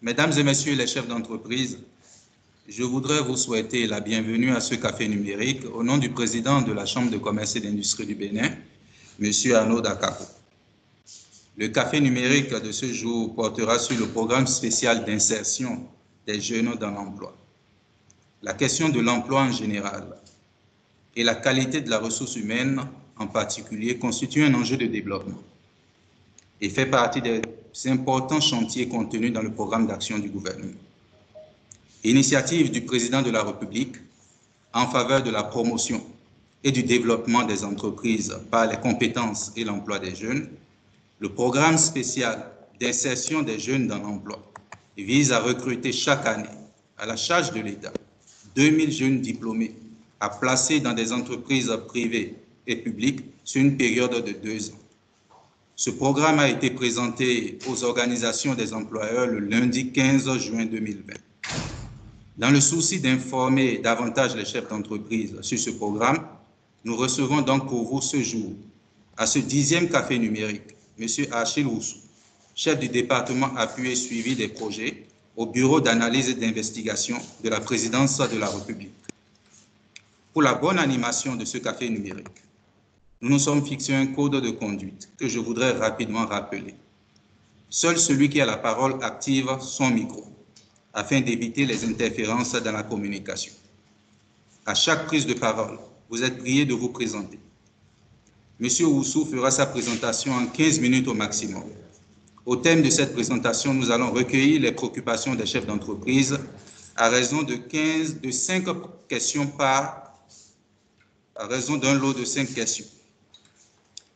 Mesdames et messieurs les chefs d'entreprise, je voudrais vous souhaiter la bienvenue à ce café numérique au nom du président de la Chambre de commerce et d'industrie du Bénin, M. Arnaud Dakako. Le café numérique de ce jour portera sur le programme spécial d'insertion des jeunes dans l'emploi. La question de l'emploi en général et la qualité de la ressource humaine en particulier constitue un enjeu de développement et fait partie des importants chantiers contenus dans le programme d'action du gouvernement. Initiative du président de la République en faveur de la promotion et du développement des entreprises par les compétences et l'emploi des jeunes, le programme spécial d'insertion des jeunes dans l'emploi vise à recruter chaque année à la charge de l'État 2000 jeunes diplômés à placer dans des entreprises privées et publiques sur une période de 2 ans. Ce programme a été présenté aux organisations des employeurs le lundi 15 juin 2020. Dans le souci d'informer davantage les chefs d'entreprise sur ce programme, nous recevons donc pour vous ce jour, à ce 10e café numérique, M. Achille Oussou, chef du département appui et suivi des projets au Bureau d'analyse et d'investigation de la présidence de la République. Pour la bonne animation de ce café numérique, nous nous sommes fixés un code de conduite que je voudrais rapidement rappeler. Seul celui qui a la parole active son micro, afin d'éviter les interférences dans la communication. À chaque prise de parole, vous êtes prié de vous présenter. Monsieur Oussou fera sa présentation en 15 minutes au maximum. Au thème de cette présentation, nous allons recueillir les préoccupations des chefs d'entreprise à raison de 5 questions à raison d'un lot de 5 questions.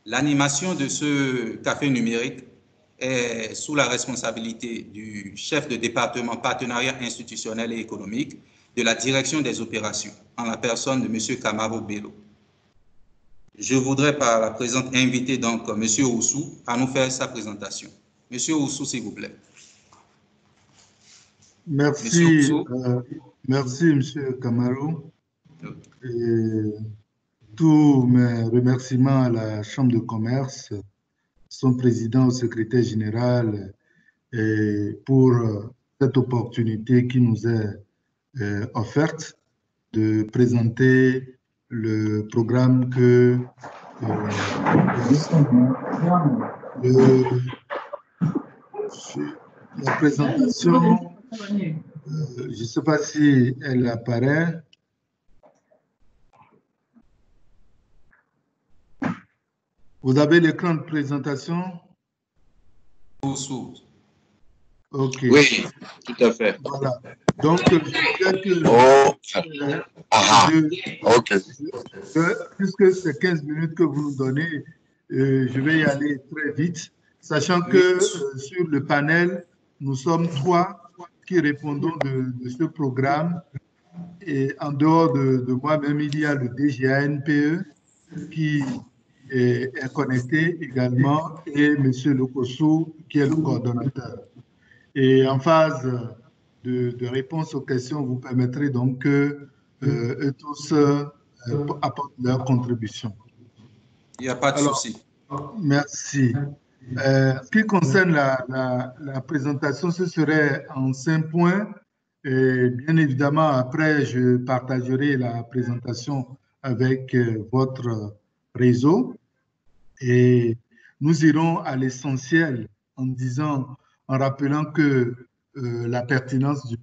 L'animation de ce café numérique est sous la responsabilité du chef de département partenariat institutionnel et économique de la direction des opérations, en la personne de M. Kamaro Bello. Je voudrais par la présente inviter donc M. Oussou à nous faire sa présentation. M. Oussou, s'il vous plaît. Merci, merci M. Kamaro. Tous mes remerciements à la Chambre de commerce, son président, secrétaire général, pour cette opportunité qui nous est offerte de présenter le programme que la présentation, je ne sais pas si elle apparaît. Vous avez l'écran de présentation? Ok. Oui, tout à fait. Voilà. Donc, puisque c'est 15 minutes que vous nous donnez, je vais y aller très vite, sachant que sur le panel, nous sommes 3 qui répondons de ce programme. Et en dehors de moi-même, il y a le DGANPE qui est connecté également et M. Lokosso qui est le coordonnateur. Et en phase de réponse aux questions, vous permettrez donc que eux tous apportent leur contribution. Il n'y a pas de souci. Merci. Ce qui concerne la présentation, ce serait en 5 points. Et bien évidemment, après, je partagerai la présentation avec votre réseau et nous irons à l'essentiel en rappelant que la pertinence du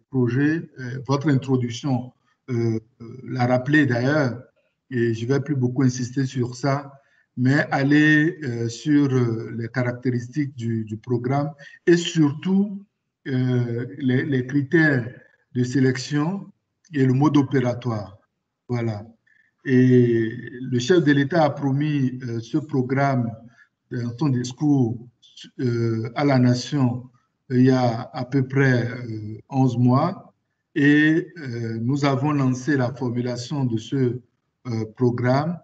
projet, votre introduction l'a rappelé d'ailleurs, et je ne vais plus beaucoup insister sur ça, mais aller sur les caractéristiques du programme et surtout les critères de sélection et le mode opératoire. Voilà. Et le chef de l'État a promis ce programme dans son discours à la nation il y a à peu près 11 mois et nous avons lancé la formulation de ce programme.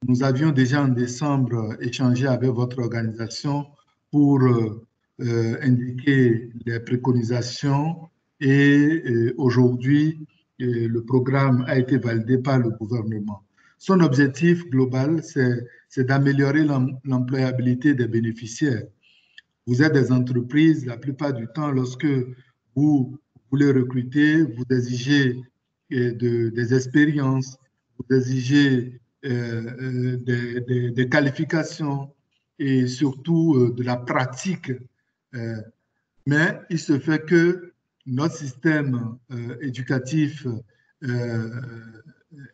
Nous avions déjà en décembre échangé avec votre organisation pour indiquer les préconisations et aujourd'hui, le programme a été validé par le gouvernement. Son objectif global, c'est d'améliorer l'employabilité des bénéficiaires. vous êtes des entreprises, la plupart du temps, lorsque vous voulez recruter, vous exigez des expériences, vous exigez des qualifications et surtout de la pratique. Mais il se fait que notre système éducatif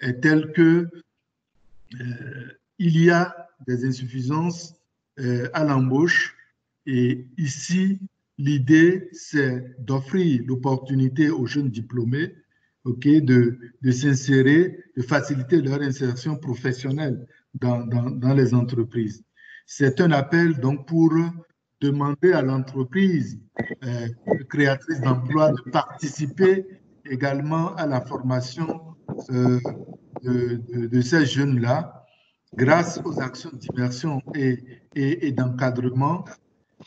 est tel que il y a des insuffisances à l'embauche. Et ici, l'idée, c'est d'offrir l'opportunité aux jeunes diplômés de s'insérer, de faciliter leur insertion professionnelle dans les entreprises. C'est un appel donc pour demander à l'entreprise créatrice d'emplois de participer également à la formation de ces jeunes-là grâce aux actions d'immersion et d'encadrement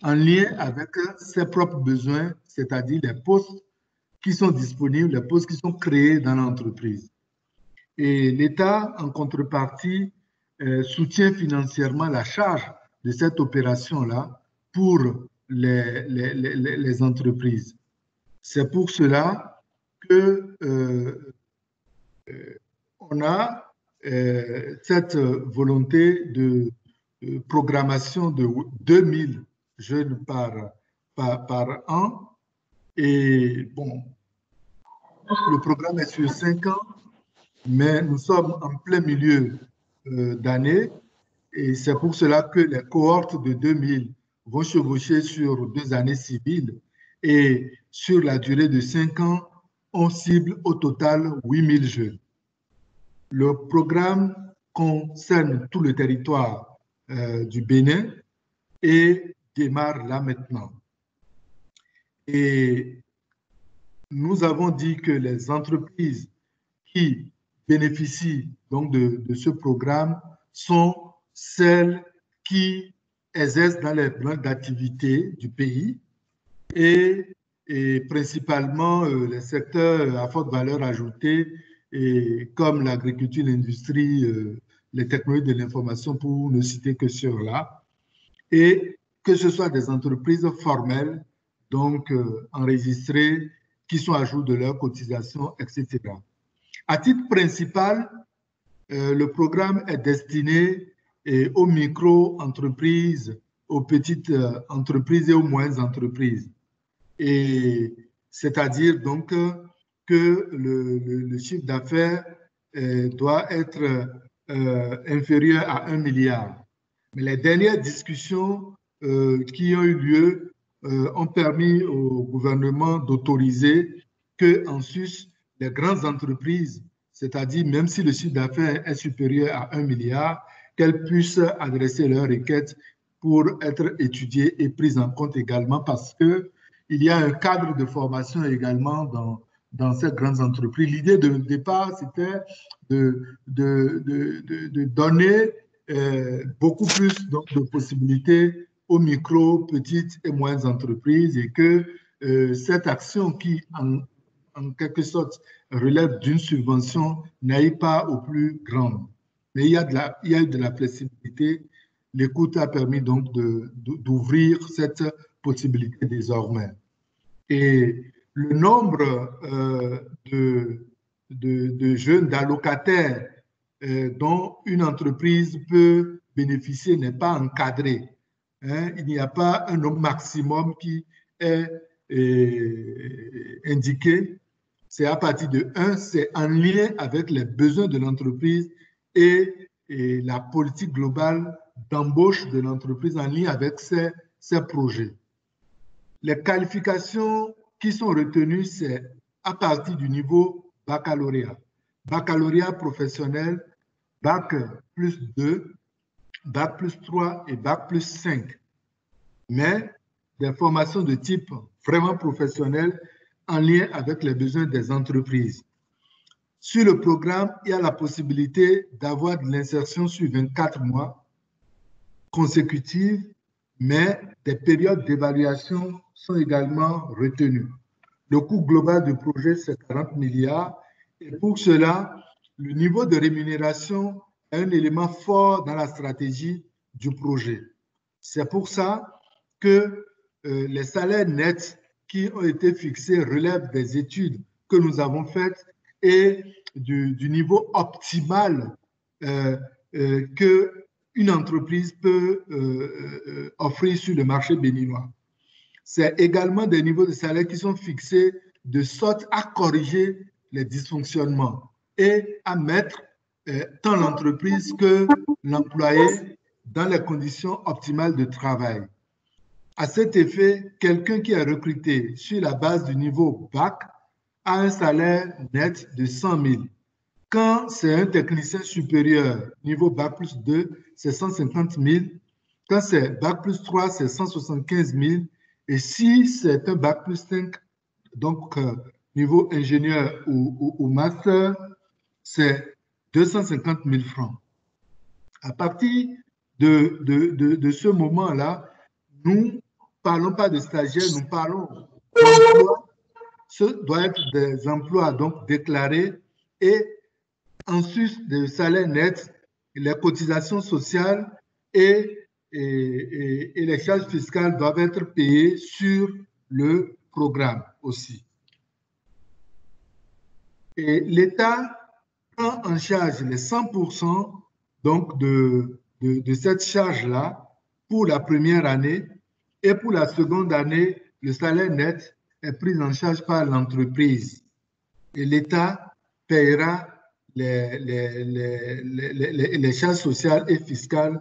en lien avec ses propres besoins, c'est-à-dire les postes qui sont disponibles, les postes qui sont créés dans l'entreprise. Et l'État, en contrepartie, soutient financièrement la charge de cette opération-là pour les entreprises. C'est pour cela que on a cette volonté de programmation de 2000 jeunes par an. Et bon, le programme est sur 5 ans, mais nous sommes en plein milieu d'année et c'est pour cela que les cohortes de 2000 vont chevaucher sur 2 années civiles et sur la durée de 5 ans, on cible au total 8000 jeunes. Le programme concerne tout le territoire du Bénin et démarre là maintenant. Et nous avons dit que les entreprises qui bénéficient donc de ce programme sont celles qui exercent dans les branches d'activité du pays et principalement les secteurs à forte valeur ajoutée et comme l'agriculture, l'industrie, les technologies de l'information pour ne citer que ceux-là, et que ce soit des entreprises formelles, donc enregistrées, qui sont à jour de leurs cotisations, etc. À titre principal, le programme est destiné aux micro-entreprises, aux petites entreprises et aux moyennes entreprises. Et c'est-à-dire donc que le chiffre d'affaires doit être inférieur à 1 milliard. Mais les dernières discussions qui ont eu lieu ont permis au gouvernement d'autoriser qu'en sus, les grandes entreprises, c'est-à-dire même si le chiffre d'affaires est supérieur à 1 milliard, qu'elles puissent adresser leurs requêtes pour être étudiées et prises en compte également parce qu'il y a un cadre de formation également dans ces grandes entreprises. L'idée de départ, c'était de donner beaucoup plus donc, de possibilités aux micro, petites et moyennes entreprises et que cette action qui, en quelque sorte, relève d'une subvention n'aille pas au plus grand. Mais il y a de la flexibilité. L'écoute a permis donc d'ouvrir cette possibilité désormais. Et le nombre de jeunes, d'allocataires dont une entreprise peut bénéficier n'est pas encadré. Hein? Il n'y a pas un nombre maximum qui est indiqué. C'est à partir de 1, c'est en lien avec les besoins de l'entreprise et la politique globale d'embauche de l'entreprise en lien avec ses projets. Les qualifications qui sont retenues, c'est à partir du niveau baccalauréat. Baccalauréat professionnel, bac plus 2, bac plus 3 et bac plus 5. Mais des formations de type vraiment professionnel en lien avec les besoins des entreprises. Sur le programme, il y a la possibilité d'avoir de l'insertion sur 24 mois consécutives, mais des périodes d'évaluation sont également retenues. Le coût global du projet, c'est 40 milliards. Et pour cela, le niveau de rémunération est un élément fort dans la stratégie du projet. C'est pour ça que les salaires nets qui ont été fixés relèvent des études que nous avons faites et du niveau optimal qu'une entreprise peut offrir sur le marché béninois. C'est également des niveaux de salaire qui sont fixés de sorte à corriger les dysfonctionnements et à mettre tant l'entreprise que l'employé dans les conditions optimales de travail. À cet effet, quelqu'un qui est recruté sur la base du niveau bac a un salaire net de 100 000. Quand c'est un technicien supérieur, niveau bac plus 2, c'est 150 000. Quand c'est bac plus 3, c'est 175 000. Et si c'est un bac plus 5, donc niveau ingénieur ou master, c'est 250 000 francs. À partir de ce moment-là, nous ne parlons pas de stagiaires, nous parlons d'emplois. Ce doit être des emplois donc déclarés et en sus de salaire net, les cotisations sociales et les charges fiscales doivent être payées sur le programme aussi. Et l'État prend en charge les 100% donc de cette charge-là pour la première année et pour la seconde année, le salaire net est pris en charge par l'entreprise et l'État paiera les charges sociales et fiscales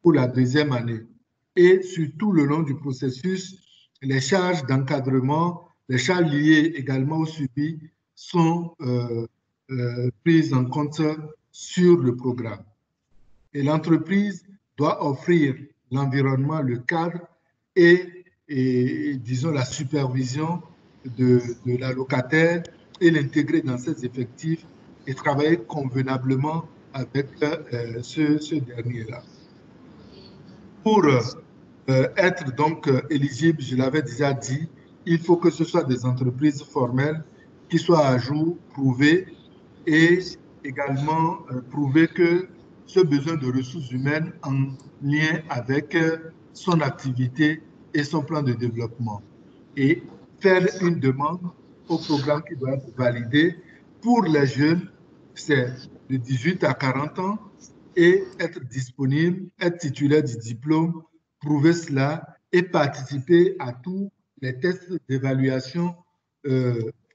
pour la deuxième année. Et sur tout le long du processus, les charges d'encadrement, les charges liées également au suivi sont prises en compte sur le programme. Et l'entreprise doit offrir l'environnement, le cadre et disons, la supervision de l'allocataire et l'intégrer dans ses effectifs et travailler convenablement avec ce dernier-là. Pour être donc éligible, je l'avais déjà dit, il faut que ce soit des entreprises formelles qui soient à jour, prouvées et également prouver que ce besoin de ressources humaines en lien avec son activité et son plan de développement. Et faire une demande au programme qui doit être validé. Pour les jeunes, c'est de 18 à 40 ans et être disponible, être titulaire du diplôme, prouver cela et participer à tous les tests d'évaluation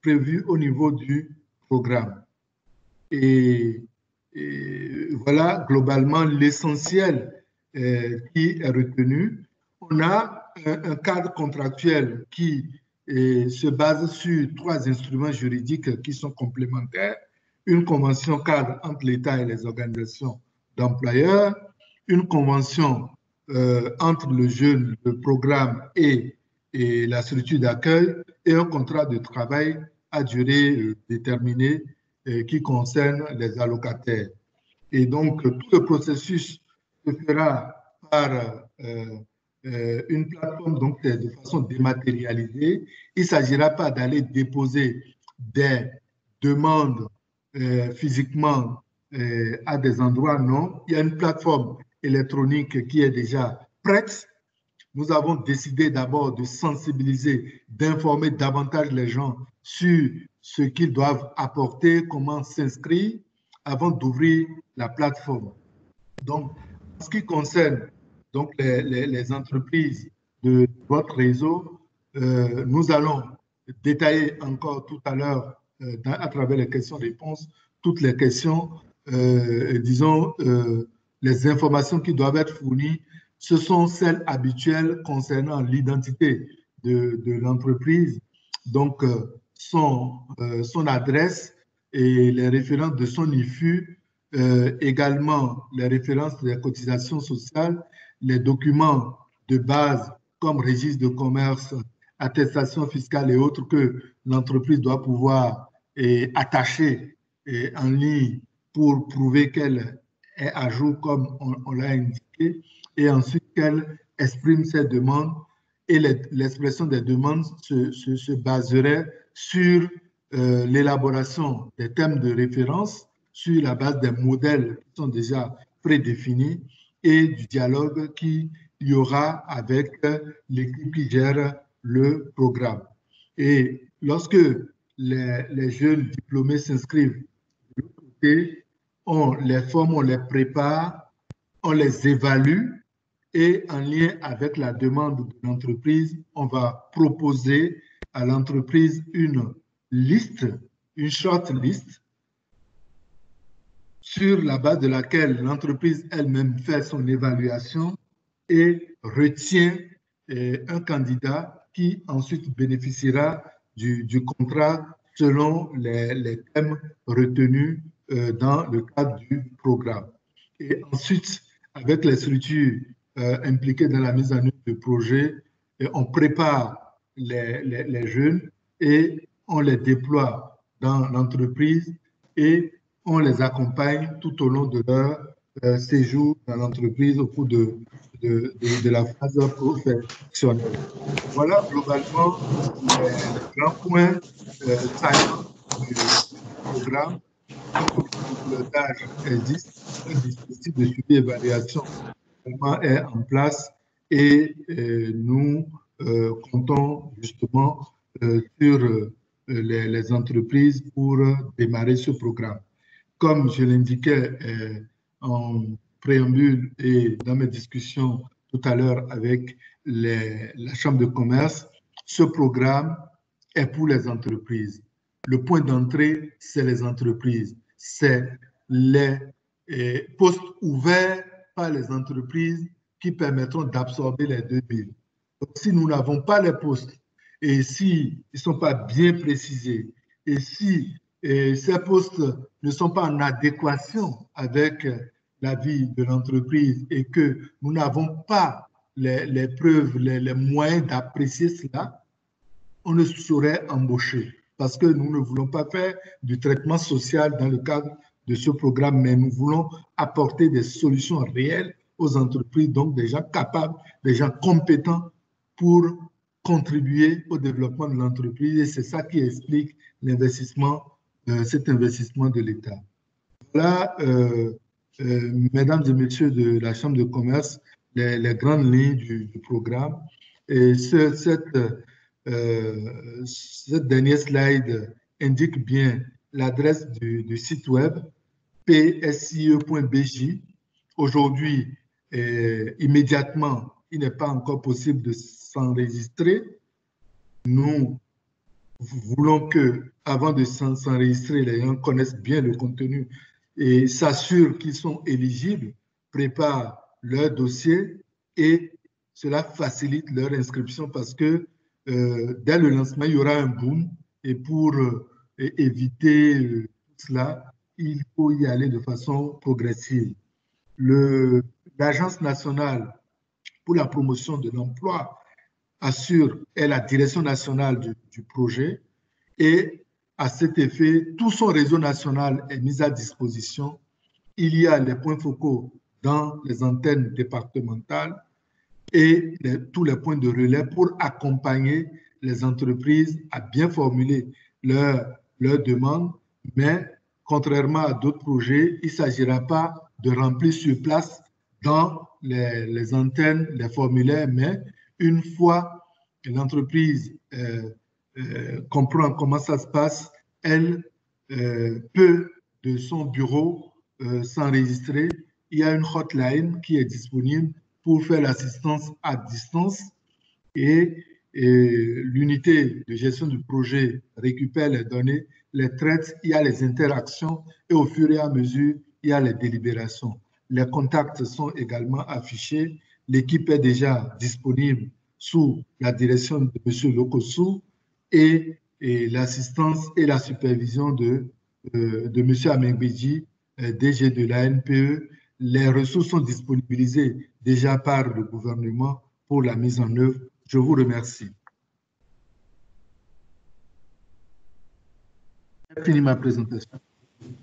prévus au niveau du programme. Et voilà globalement l'essentiel qui est retenu. On a un cadre contractuel qui se base sur 3 instruments juridiques qui sont complémentaires. Une convention cadre entre l'État et les organisations d'employeurs, une convention entre le jeune, le programme et la structure d'accueil et un contrat de travail à durée déterminée qui concerne les allocataires. Et donc, tout le processus se fera par une plateforme donc, de façon dématérialisée. Il ne s'agira pas d'aller déposer des demandes physiquement à des endroits, non. Il y a une plateforme électronique qui est déjà prête. Nous avons décidé d'abord de sensibiliser, d'informer davantage les gens sur ce qu'ils doivent apporter, comment s'inscrire avant d'ouvrir la plateforme. Donc, en ce qui concerne donc, les entreprises de votre réseau, nous allons détailler encore tout à l'heure, à travers les questions-réponses, toutes les questions, disons, les informations qui doivent être fournies. Ce sont celles habituelles concernant l'identité de l'entreprise, donc son adresse et les références de son IFU, également les références des cotisations sociales, les documents de base comme registre de commerce, attestation fiscale et autres que l'entreprise doit pouvoir attacher en ligne pour prouver qu'elle est à jour comme on l'a indiqué, et ensuite qu'elle exprime ses demandes. Et l'expression des demandes se baserait sur l'élaboration des thèmes de référence sur la base des modèles qui sont déjà prédéfinis et du dialogue qui il y aura avec l'équipe qui gère le programme. Et lorsque les jeunes diplômés s'inscrivent, de l'autre côté, on les forme, on les prépare, on les évalue et en lien avec la demande de l'entreprise, on va proposer à l'entreprise une liste, une short list, sur la base de laquelle l'entreprise elle-même fait son évaluation et retient un candidat qui ensuite bénéficiera du contrat selon les thèmes retenus dans le cadre du programme. Et ensuite, avec les structures impliquées dans la mise en œuvre du projet, on prépare les jeunes et on les déploie dans l'entreprise et on les accompagne tout au long de leur séjour dans l'entreprise au cours de la phase professionnelle. Voilà globalement les grands points saillants du programme. Comme le pilotage existe, un dispositif de suivi et évaluation est en place et nous comptons justement sur les entreprises pour démarrer ce programme. Comme je l'indiquais en préambule et dans mes discussions tout à l'heure avec la Chambre de commerce, ce programme est pour les entreprises. Le point d'entrée, c'est les entreprises. C'est les postes ouverts par les entreprises qui permettront d'absorber les 2000. Donc, si nous n'avons pas les postes et s'ils ne sont pas bien précisés et si ces postes ne sont pas en adéquation avec la vie de l'entreprise et que nous n'avons pas les preuves, les moyens d'apprécier cela, on ne saurait embaucher parce que nous ne voulons pas faire du traitement social dans le cadre de ce programme, mais nous voulons apporter des solutions réelles aux entreprises, donc des gens capables, des gens compétents pour contribuer au développement de l'entreprise et c'est ça qui explique l'investissement, cet investissement de l'État. Voilà, mesdames et messieurs de la Chambre de commerce, les grandes lignes du programme. Et cette dernière slide indique bien l'adresse du site web psie.bj. Aujourd'hui, immédiatement, il n'est pas encore possible de s'enregistrer. Nous voulons que, avant de s'enregistrer, les gens connaissent bien le contenu et s'assurent qu'ils sont éligibles, préparent leur dossier et cela facilite leur inscription parce que dès le lancement, il y aura un boom et pour éviter tout cela, il faut y aller de façon progressive. L'Agence nationale pour la promotion de l'emploi est la direction nationale du projet et à cet effet, tout son réseau national est mis à disposition. Il y a les points focaux dans les antennes départementales et tous les points de relais pour accompagner les entreprises à bien formuler leurs demandes, mais contrairement à d'autres projets, il ne s'agira pas de remplir sur place dans les antennes, les formulaires, mais une fois que l'entreprise comprend comment ça se passe, elle peut, de son bureau, s'enregistrer. Il y a une hotline qui est disponible pour faire l'assistance à distance et l'unité de gestion du projet récupère les données, les traite, il y a les interactions et au fur et à mesure, il y a les délibérations. Les contacts sont également affichés. L'équipe est déjà disponible sous la direction de M. Lokossou et l'assistance et la supervision de M. Amengbedji, DG de la NPE. Les ressources sont disponibilisées déjà par le gouvernement pour la mise en œuvre. Je vous remercie. J'ai fini ma présentation.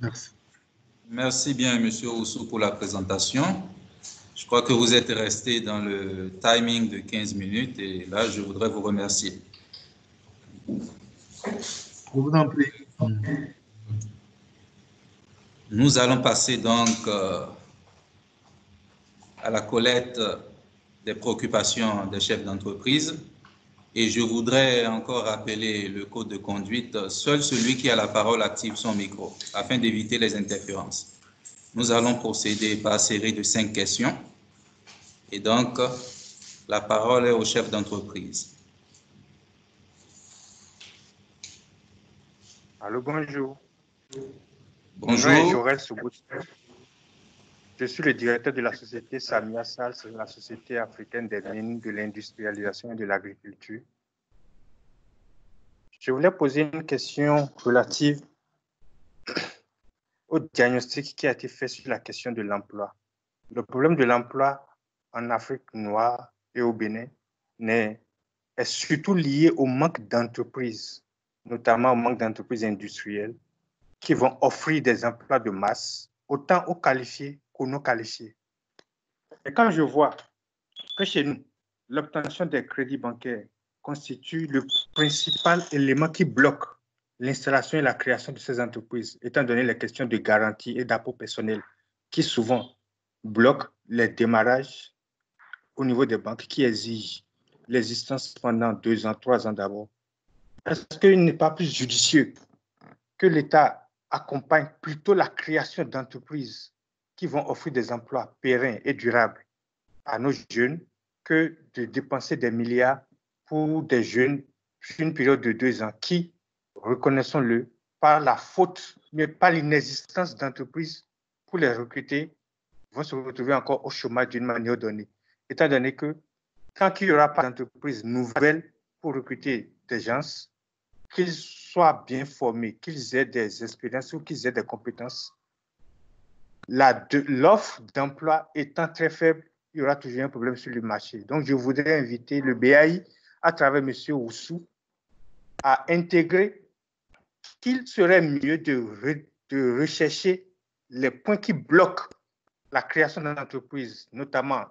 Merci. Merci bien, M. Oussou, pour la présentation. Je crois que vous êtes resté dans le timing de 15 minutes et là, je voudrais vous remercier. Je vous en prie. Nous allons passer donc à la collecte des préoccupations des chefs d'entreprise. Et je voudrais encore rappeler le code de conduite. Seul celui qui a la parole active son micro afin d'éviter les interférences. Nous allons procéder par série de 5 questions. Et donc, la parole est au chef d'entreprise. Allô, bonjour. Bonjour. Mon nom est Jorel Soubouti. Je suis le directeur de la société Samia Sals, la société africaine des mines, de l'industrialisation et de l'agriculture. Je voulais poser une question relative au diagnostic qui a été fait sur la question de l'emploi. Le problème de l'emploi en Afrique noire et au Bénin est surtout lié au manque d'entreprises, notamment au manque d'entreprises industrielles qui vont offrir des emplois de masse, autant aux qualifiés qu'aux non qualifiés. Et quand je vois que chez nous, l'obtention des crédits bancaires constitue le principal élément qui bloque l'installation et la création de ces entreprises, étant donné les questions de garantie et d'apport personnel qui souvent bloquent les démarrages au niveau des banques qui exigent l'existence pendant 2 ans, 3 ans d'abord. Est-ce qu'il n'est pas plus judicieux que l'État accompagne plutôt la création d'entreprises qui vont offrir des emplois pérennes et durables à nos jeunes que de dépenser des milliards pour des jeunes sur une période de 2 ans qui, reconnaissons-le, par la faute, mais par l'inexistence d'entreprises pour les recruter, vont se retrouver encore au chômage d'une manière donnée. Étant donné que quand il n'y aura pas d'entreprise nouvelle pour recruter des gens, qu'ils soient bien formés, qu'ils aient des expériences ou qu'ils aient des compétences, l'offre d'emploi étant très faible, il y aura toujours un problème sur le marché. Donc, je voudrais inviter le BAI, à travers M. Oussou, à intégrer qu'il serait mieux de rechercher les points qui bloquent la création d'entreprises, notamment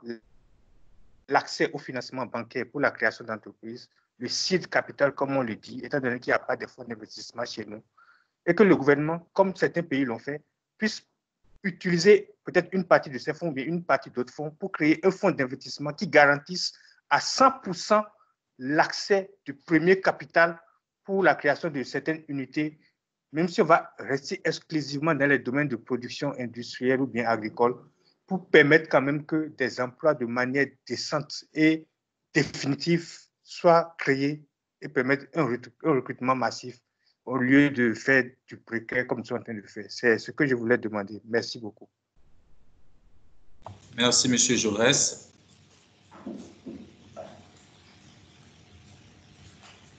l'accès au financement bancaire pour la création d'entreprises, le seed capital, comme on le dit, étant donné qu'il n'y a pas de fonds d'investissement chez nous, et que le gouvernement, comme certains pays l'ont fait, puisse utiliser peut-être une partie de ces fonds, mais une partie d'autres fonds pour créer un fonds d'investissement qui garantisse à 100% l'accès du premier capital pour la création de certaines unités, même si on va rester exclusivement dans les domaines de production industrielle ou bien agricole, pour permettre quand même que des emplois de manière décente et définitive soient créés et permettre un recrutement massif au lieu de faire du précaire comme ils sont en train de faire. C'est ce que je voulais demander. Merci beaucoup. Merci, M. Jaurès.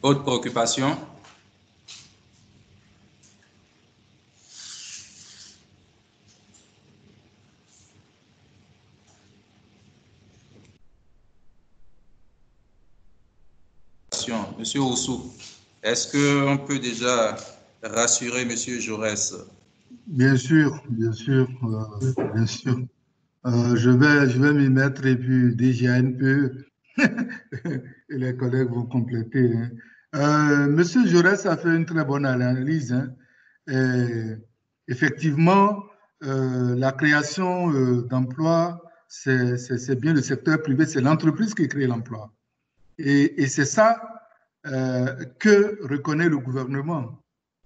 Autre préoccupation? Monsieur Oussou, est-ce qu'on peut déjà rassurer M. Jaurès? Bien sûr, bien sûr, bien sûr. Je vais m'y mettre et puis déjà un peu, et les collègues vont compléter. Monsieur Jaurès a fait une très bonne analyse. Hein. Effectivement, la création d'emplois, c'est bien le secteur privé, c'est l'entreprise qui crée l'emploi. Et c'est ça que reconnaît le gouvernement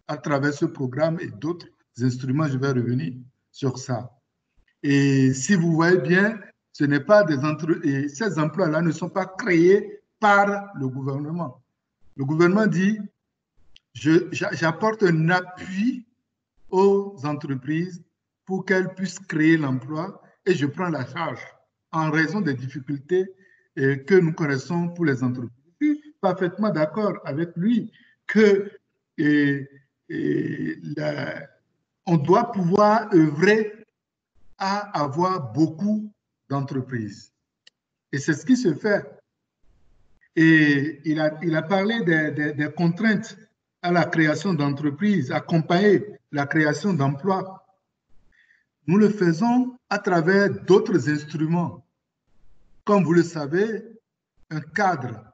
à travers ce programme et d'autres instruments. Je vais revenir sur ça. Et si vous voyez bien, ce n'est pas et ces emplois-là ne sont pas créés par le gouvernement. Le gouvernement dit, j'apporte un appui aux entreprises pour qu'elles puissent créer l'emploi et je prends la charge en raison des difficultés que nous connaissons pour les entreprises. Je suis parfaitement d'accord avec lui que on doit pouvoir œuvrer à avoir beaucoup d'entreprises. Et c'est ce qui se fait. Et il a parlé des contraintes à la création d'entreprises, accompagner la création d'emplois. Nous le faisons à travers d'autres instruments. Comme vous le savez, un cadre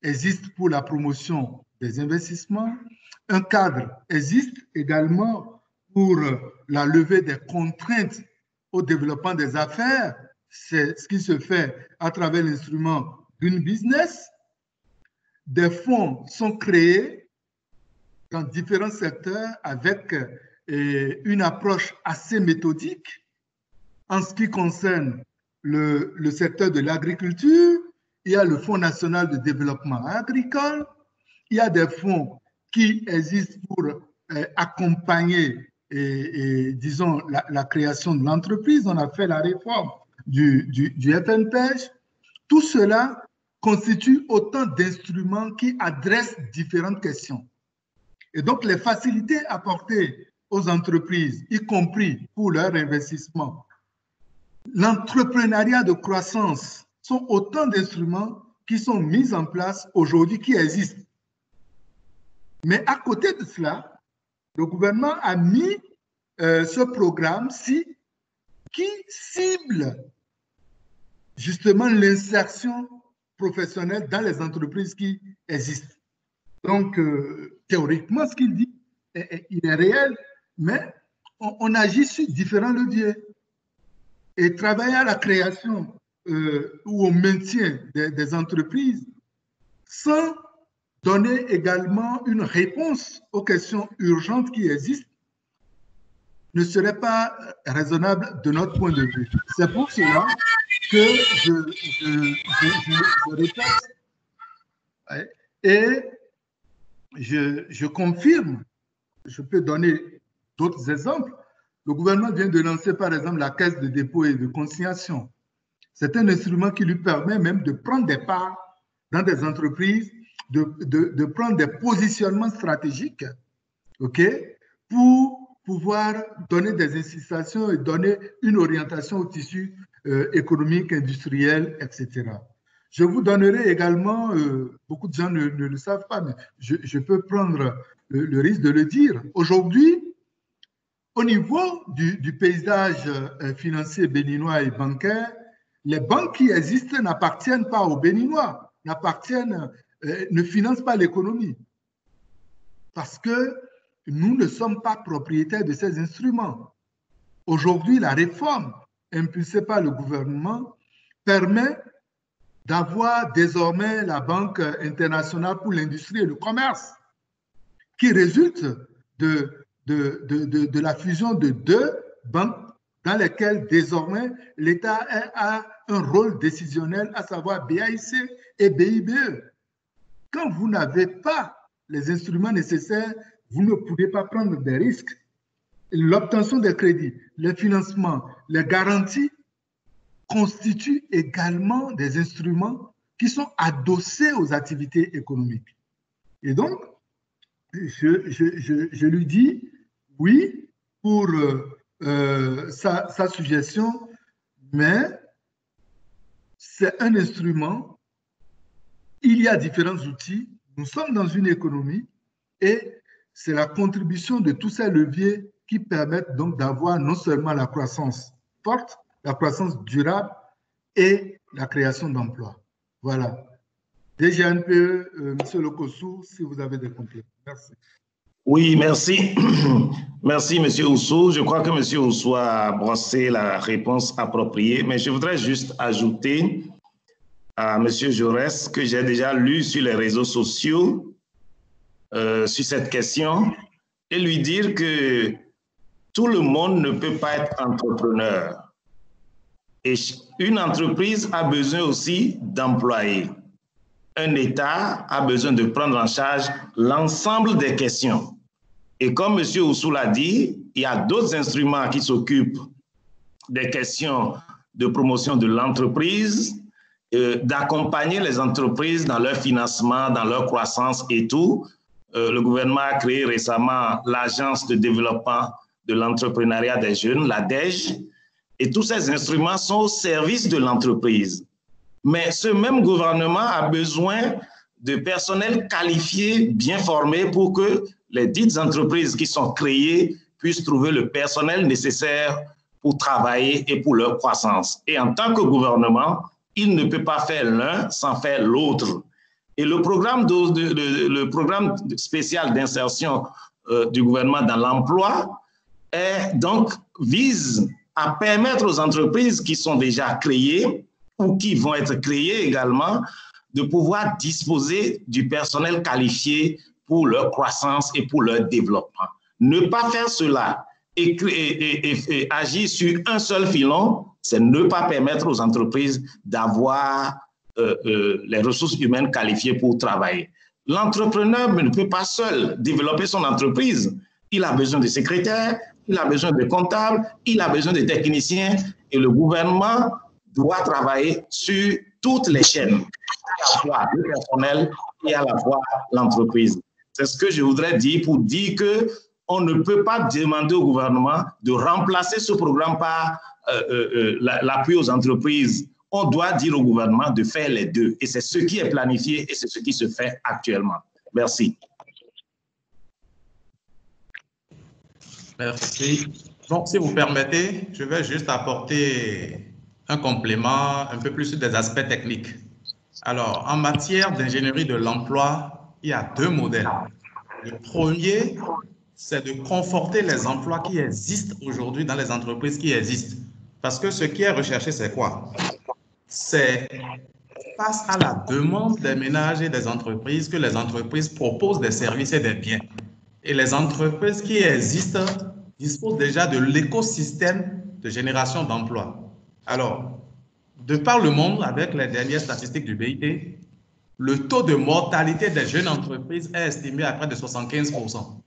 existe pour la promotion des investissements. Un cadre existe également pour la levée des contraintes au développement des affaires c'est ce qui se fait à travers l'instrument Green Business. Des fonds sont créés dans différents secteurs avec une approche assez méthodique. En ce qui concerne le secteur de l'agriculture, il y a le Fonds national de développement agricole, il y a des fonds qui existent pour accompagner, disons, la création de l'entreprise. On a fait la réforme du FNPEJ. Tout cela constitue autant d'instruments qui adressent différentes questions. Et donc, les facilités apportées aux entreprises, y compris pour leur investissement, l'entrepreneuriat de croissance sont autant d'instruments qui sont mis en place aujourd'hui, qui existent. Mais à côté de cela, le gouvernement a mis ce programme-ci qui cible justement l'insertion professionnelle dans les entreprises qui existent. Donc, théoriquement, ce qu'il dit, il est réel, mais on agit sur différents leviers. Et travailler à la création ou au maintien des entreprises sans donner également une réponse aux questions urgentes qui existent ne serait pas raisonnable de notre point de vue. C'est pour cela que je répète et je confirme, je peux donner d'autres exemples. Le gouvernement vient de lancer par exemple la caisse de dépôt et de consignation. C'est un instrument qui lui permet même de prendre des parts dans des entreprises, de prendre des positionnements stratégiques, pour pouvoir donner des incitations et donner une orientation au tissu économique, industriel, etc. Je vous donnerai également, beaucoup de gens ne le savent pas, mais je peux prendre le risque de le dire. Aujourd'hui, au niveau du paysage financier béninois et bancaire, les banques qui existent n'appartiennent pas aux Béninois, ne financent pas l'économie. Parce que nous ne sommes pas propriétaires de ces instruments. Aujourd'hui, la réforme impulsée par le gouvernement permet d'avoir désormais la Banque internationale pour l'industrie et le commerce, qui résulte de la fusion de deux banques dans lesquelles désormais l'État a un rôle décisionnel, à savoir BAIC et BIBE. Quand vous n'avez pas les instruments nécessaires, vous ne pouvez pas prendre des risques. L'obtention des crédits, les financements, les garanties constituent également des instruments qui sont adossés aux activités économiques. Et donc, je lui dis oui pour sa suggestion, mais c'est un instrument, il y a différents outils, nous sommes dans une économie et c'est la contribution de tous ces leviers qui permettent donc d'avoir non seulement la croissance forte, la croissance durable et la création d'emplois. Voilà. DGNPE, M. Lokossou, si vous avez des compléments. Merci. Oui, merci. Merci, M. Oussou. Je crois que M. Oussou a brossé la réponse appropriée, mais je voudrais juste ajouter à M. Jaurès que j'ai déjà lu sur les réseaux sociaux sur cette question et lui dire que tout le monde ne peut pas être entrepreneur. Et une entreprise a besoin aussi d'employés. Un État a besoin de prendre en charge l'ensemble des questions. Et comme M. Oussou l'a dit, il y a d'autres instruments qui s'occupent des questions de promotion de l'entreprise, d'accompagner les entreprises dans leur financement, dans leur croissance et tout. Le gouvernement a créé récemment l'Agence de développement de l'entrepreneuriat des jeunes, l'ADEJ, et tous ces instruments sont au service de l'entreprise. Mais ce même gouvernement a besoin de personnel qualifié, bien formé, pour que les dites entreprises qui sont créées puissent trouver le personnel nécessaire pour travailler et pour leur croissance. Et en tant que gouvernement, il ne peut pas faire l'un sans faire l'autre. Et le programme spécial d'insertion du gouvernement dans l'emploi donc vise à permettre aux entreprises qui sont déjà créées ou qui vont être créées également de pouvoir disposer du personnel qualifié pour leur croissance et pour leur développement. Ne pas faire cela et agir sur un seul filon, c'est ne pas permettre aux entreprises d'avoir les ressources humaines qualifiées pour travailler. L'entrepreneur ne peut pas seul développer son entreprise. Il a besoin de secrétaires, il a besoin de comptables, il a besoin de techniciens et le gouvernement doit travailler sur toutes les chaînes, à la fois le personnel et à la fois l'entreprise. C'est ce que je voudrais dire pour dire qu'on ne peut pas demander au gouvernement de remplacer ce programme par l'appui aux entreprises. On doit dire au gouvernement de faire les deux. Et c'est ce qui est planifié et c'est ce qui se fait actuellement. Merci. Merci. Donc, si vous permettez, je vais juste apporter un complément un peu plus sur des aspects techniques. Alors, en matière d'ingénierie de l'emploi, il y a deux modèles. Le premier, c'est de conforter les emplois qui existent aujourd'hui dans les entreprises qui existent. Parce que ce qui est recherché, c'est quoi? C'est face à la demande des ménages et des entreprises que les entreprises proposent des services et des biens. Et les entreprises qui existent disposent déjà de l'écosystème de génération d'emplois. Alors, de par le monde, avec les dernières statistiques du BIT, le taux de mortalité des jeunes entreprises est estimé à près de 75%.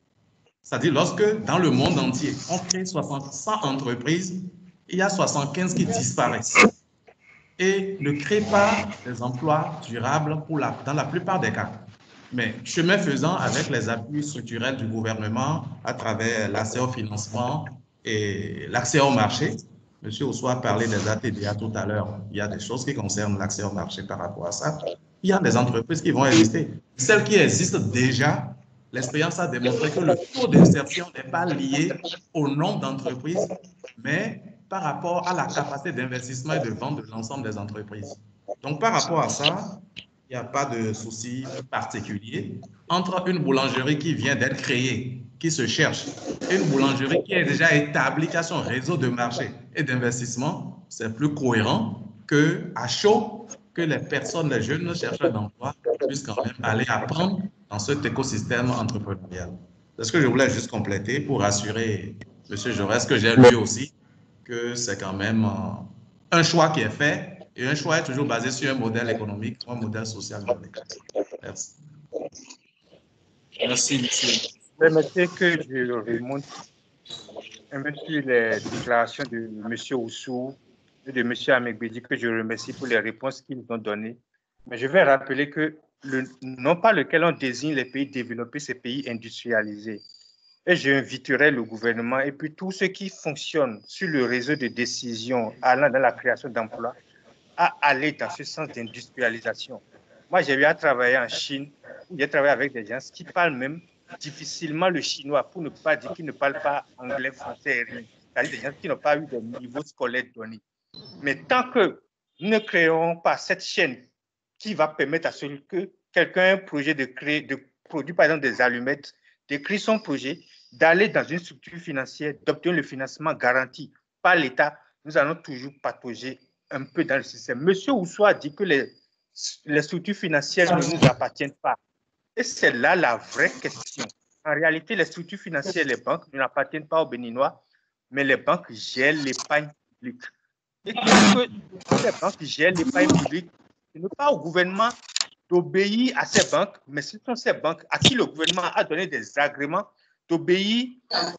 C'est-à-dire, lorsque dans le monde entier, on crée 100 entreprises, il y a 75 qui disparaissent et ne créent pas des emplois durables dans la plupart des cas. Mais chemin faisant, avec les appuis structurels du gouvernement, à travers l'accès au financement et l'accès au marché, M. Ousso a parlé des ATDA tout à l'heure. Il y a des choses qui concernent l'accès au marché par rapport à ça. Il y a des entreprises qui vont exister. Celles qui existent déjà, l'expérience a démontré que le taux d'insertion n'est pas lié au nombre d'entreprises, mais par rapport à la capacité d'investissement et de vente de l'ensemble des entreprises. Donc, par rapport à ça, il n'y a pas de souci particulier. Entre une boulangerie qui vient d'être créée, qui se cherche, et une boulangerie qui est déjà établie, qui a son réseau de marché et d'investissement, c'est plus cohérent qu'à chaud, que les personnes, les jeunes chercheurs d'emploi puissent quand même aller apprendre dans cet écosystème entrepreneurial. C'est ce que je voulais juste compléter pour rassurer M. Jaurès, que j'ai lu aussi, que c'est quand même un choix qui est fait. Et un choix est toujours basé sur un modèle économique ou un modèle social. Merci. Merci, monsieur. Permettez que je remonte un peu sur les déclarations de M. Ousso et de M. Amegbedi, que je remercie pour les réponses qu'ils ont données. Mais je vais rappeler que le nom par lequel on désigne les pays développés, c'est pays industrialisés. Et j'inviterai le gouvernement et puis tous ceux qui fonctionnent sur le réseau de décision allant dans la création d'emplois à aller dans ce sens d'industrialisation. Moi, j'ai eu à travailler en Chine, où j'ai travaillé avec des gens qui parlent même difficilement le chinois, pour ne pas dire qu'ils ne parlent pas anglais, français et rien. C'est-à-dire des gens qui n'ont pas eu de niveau scolaire donné. Mais tant que nous ne créerons pas cette chaîne qui va permettre à celui que quelqu'un ait un projet de créer, de produire par exemple des allumettes, d'écrire son projet, d'aller dans une structure financière, d'obtenir le financement garanti par l'État, nous allons toujours patauger un peu dans le système. Monsieur Ousso a dit que les structures financières ne nous appartiennent pas. Et c'est là la vraie question. En réalité, les structures financières, les banques ne n'appartiennent pas aux Béninois, mais les banques gèrent l'épargne publique. Et que les banques gèrent l'épargne publique, ce n'est pas au gouvernement d'obéir à ces banques, mais ce sont ces banques à qui le gouvernement a donné des agréments d'obéir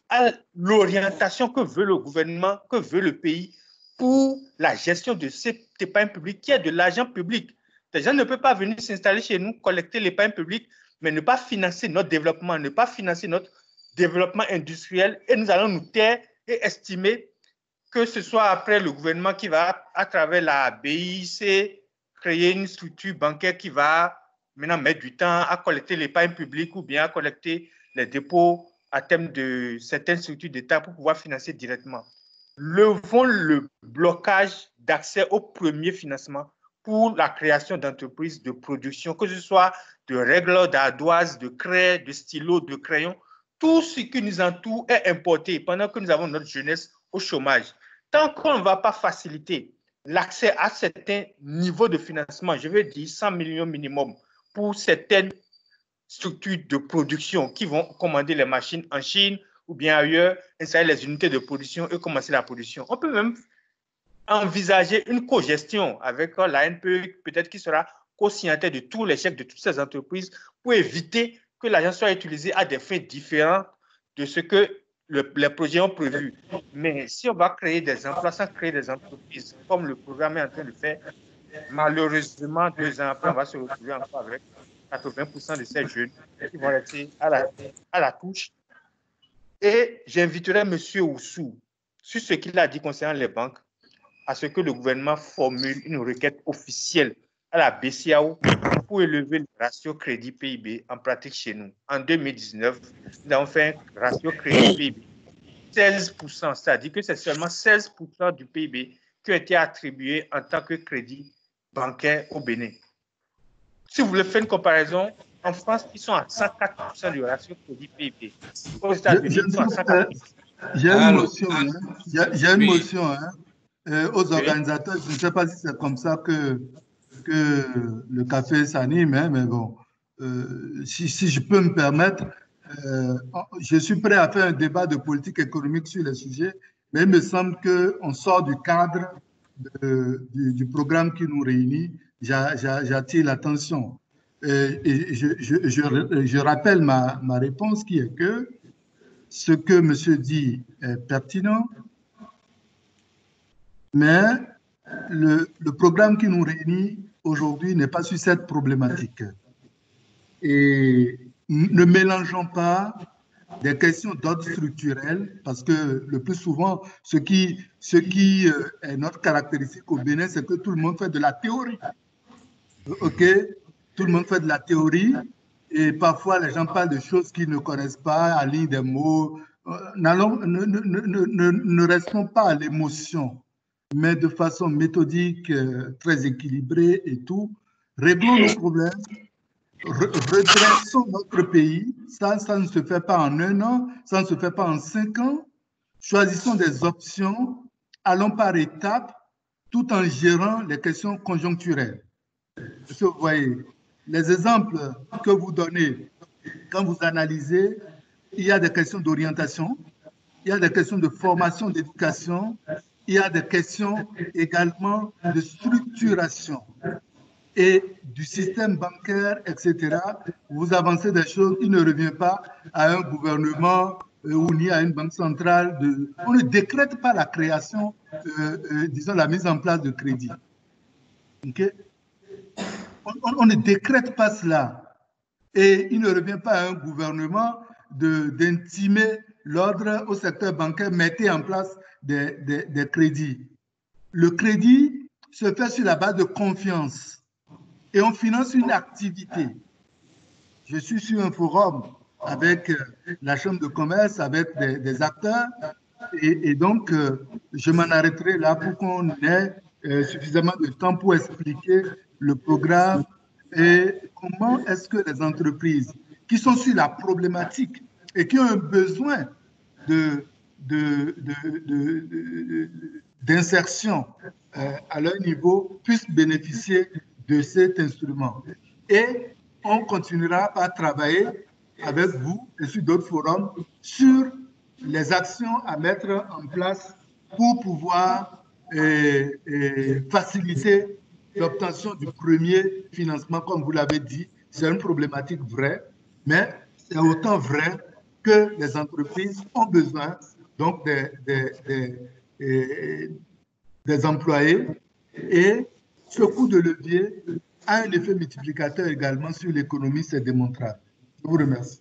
à l'orientation que veut le gouvernement, que veut le pays pour la gestion de cette épargne publique qui est de l'argent public. Les gens ne peuvent pas venir s'installer chez nous, collecter l'épargne publique, mais ne pas financer notre développement, ne pas financer notre développement industriel, et nous allons nous taire et estimer que ce soit après le gouvernement qui va, à travers la BIC, créer une structure bancaire qui va maintenant mettre du temps à collecter l'épargne publique ou bien à collecter les dépôts à terme de certaines structures d'État pour pouvoir financer directement. Levons le blocage d'accès au premier financement pour la création d'entreprises de production, que ce soit de règles d'ardoise, de craie, de stylos, de crayons. Tout ce qui nous entoure est importé pendant que nous avons notre jeunesse au chômage. Tant qu'on ne va pas faciliter l'accès à certains niveaux de financement, je veux dire 100 millions minimum pour certaines structures de production qui vont commander les machines en Chine ou bien ailleurs, installer les unités de production et commencer la production. On peut même envisager une co-gestion avec la NPE, peut-être qui sera co-signataire de tous les chèques de toutes ces entreprises pour éviter que l'argent soit utilisé à des fins différentes de ce que les projets ont prévu. Mais si on va créer des emplois sans créer des entreprises, comme le programme est en train de faire, malheureusement, 2 ans après, on va se retrouver encore avec 80% de ces jeunes qui vont rester à la touche. Et j'inviterai M. Oussou, sur ce qu'il a dit concernant les banques, à ce que le gouvernement formule une requête officielle à la BCEAO pour élever le ratio crédit-PIB en pratique chez nous. En 2019, nous avons fait un ratio crédit-PIB 16%, c'est-à-dire que c'est seulement 16% du PIB qui a été attribué en tant que crédit bancaire au Bénin. Si vous voulez faire une comparaison, en France, ils sont à 104% du ratio crédit-PIB. Aux États-Unis, ils sont à 104%. J'ai une motion. J'ai une motion aux organisateurs. Je ne sais pas si c'est comme ça que le café s'anime, hein, mais bon, si je peux me permettre, je suis prêt à faire un débat de politique économique sur le sujet, mais il me semble qu'on sort du cadre du programme qui nous réunit. J'attire l'attention. Et je rappelle ma réponse qui est que ce que monsieur dit est pertinent, mais le programme qui nous réunit aujourd'hui n'est pas sur cette problématique. Et ne mélangeons pas des questions d'ordre structurel, parce que le plus souvent, ce qui est notre caractéristique au Bénin, c'est que tout le monde fait de la théorie. OK? Tout le monde fait de la théorie, et parfois les gens parlent de choses qu'ils ne connaissent pas, à ligne des mots. Ne restons pas à l'émotion, mais de façon méthodique, très équilibrée et tout. Réglons nos problèmes, redressons notre pays. Ça ne se fait pas en 1 an, ça ne se fait pas en 5 ans. Choisissons des options, allons par étapes, tout en gérant les questions conjoncturelles. Parce que vous voyez, les exemples que vous donnez, quand vous analysez, il y a des questions d'orientation, il y a des questions de formation, d'éducation, il y a des questions également de structuration et du système bancaire, etc. Vous avancez des choses, il ne revient pas à un gouvernement ou ni à une banque centrale. On ne décrète pas la création, disons la mise en place de crédit. Okay? On ne décrète pas cela. Et il ne revient pas à un gouvernement d'intimer l'ordre au secteur bancaire, mettez en place des crédits. Le crédit se fait sur la base de confiance et on finance une activité. Je suis sur un forum avec la Chambre de commerce, avec des acteurs, et donc je m'en arrêterai là pour qu'on ait suffisamment de temps pour expliquer le programme et comment est-ce que les entreprises qui sont sur la problématique et qui ont un besoin d'insertion à leur niveau puissent bénéficier de cet instrument. Et on continuera à travailler avec vous et sur d'autres forums sur les actions à mettre en place pour pouvoir faciliter l'obtention du premier financement, comme vous l'avez dit. C'est une problématique vraie, mais c'est autant vrai que les entreprises ont besoin donc des employés, et ce coup de levier a un effet multiplicateur également sur l'économie, c'est démontrable. Je vous remercie.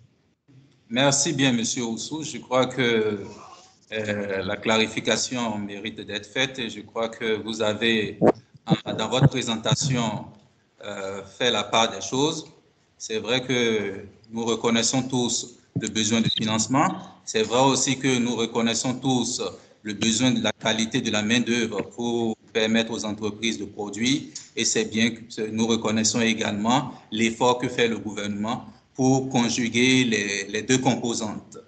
Merci bien, M. Oussou. Je crois que la clarification mérite d'être faite et je crois que vous avez, dans votre présentation, fait la part des choses. C'est vrai que nous reconnaissons tous le besoin de financement. C'est vrai aussi que nous reconnaissons tous le besoin de la qualité de la main-d'œuvre pour permettre aux entreprises de produire. Et c'est bien que nous reconnaissons également l'effort que fait le gouvernement pour conjuguer les deux composantes.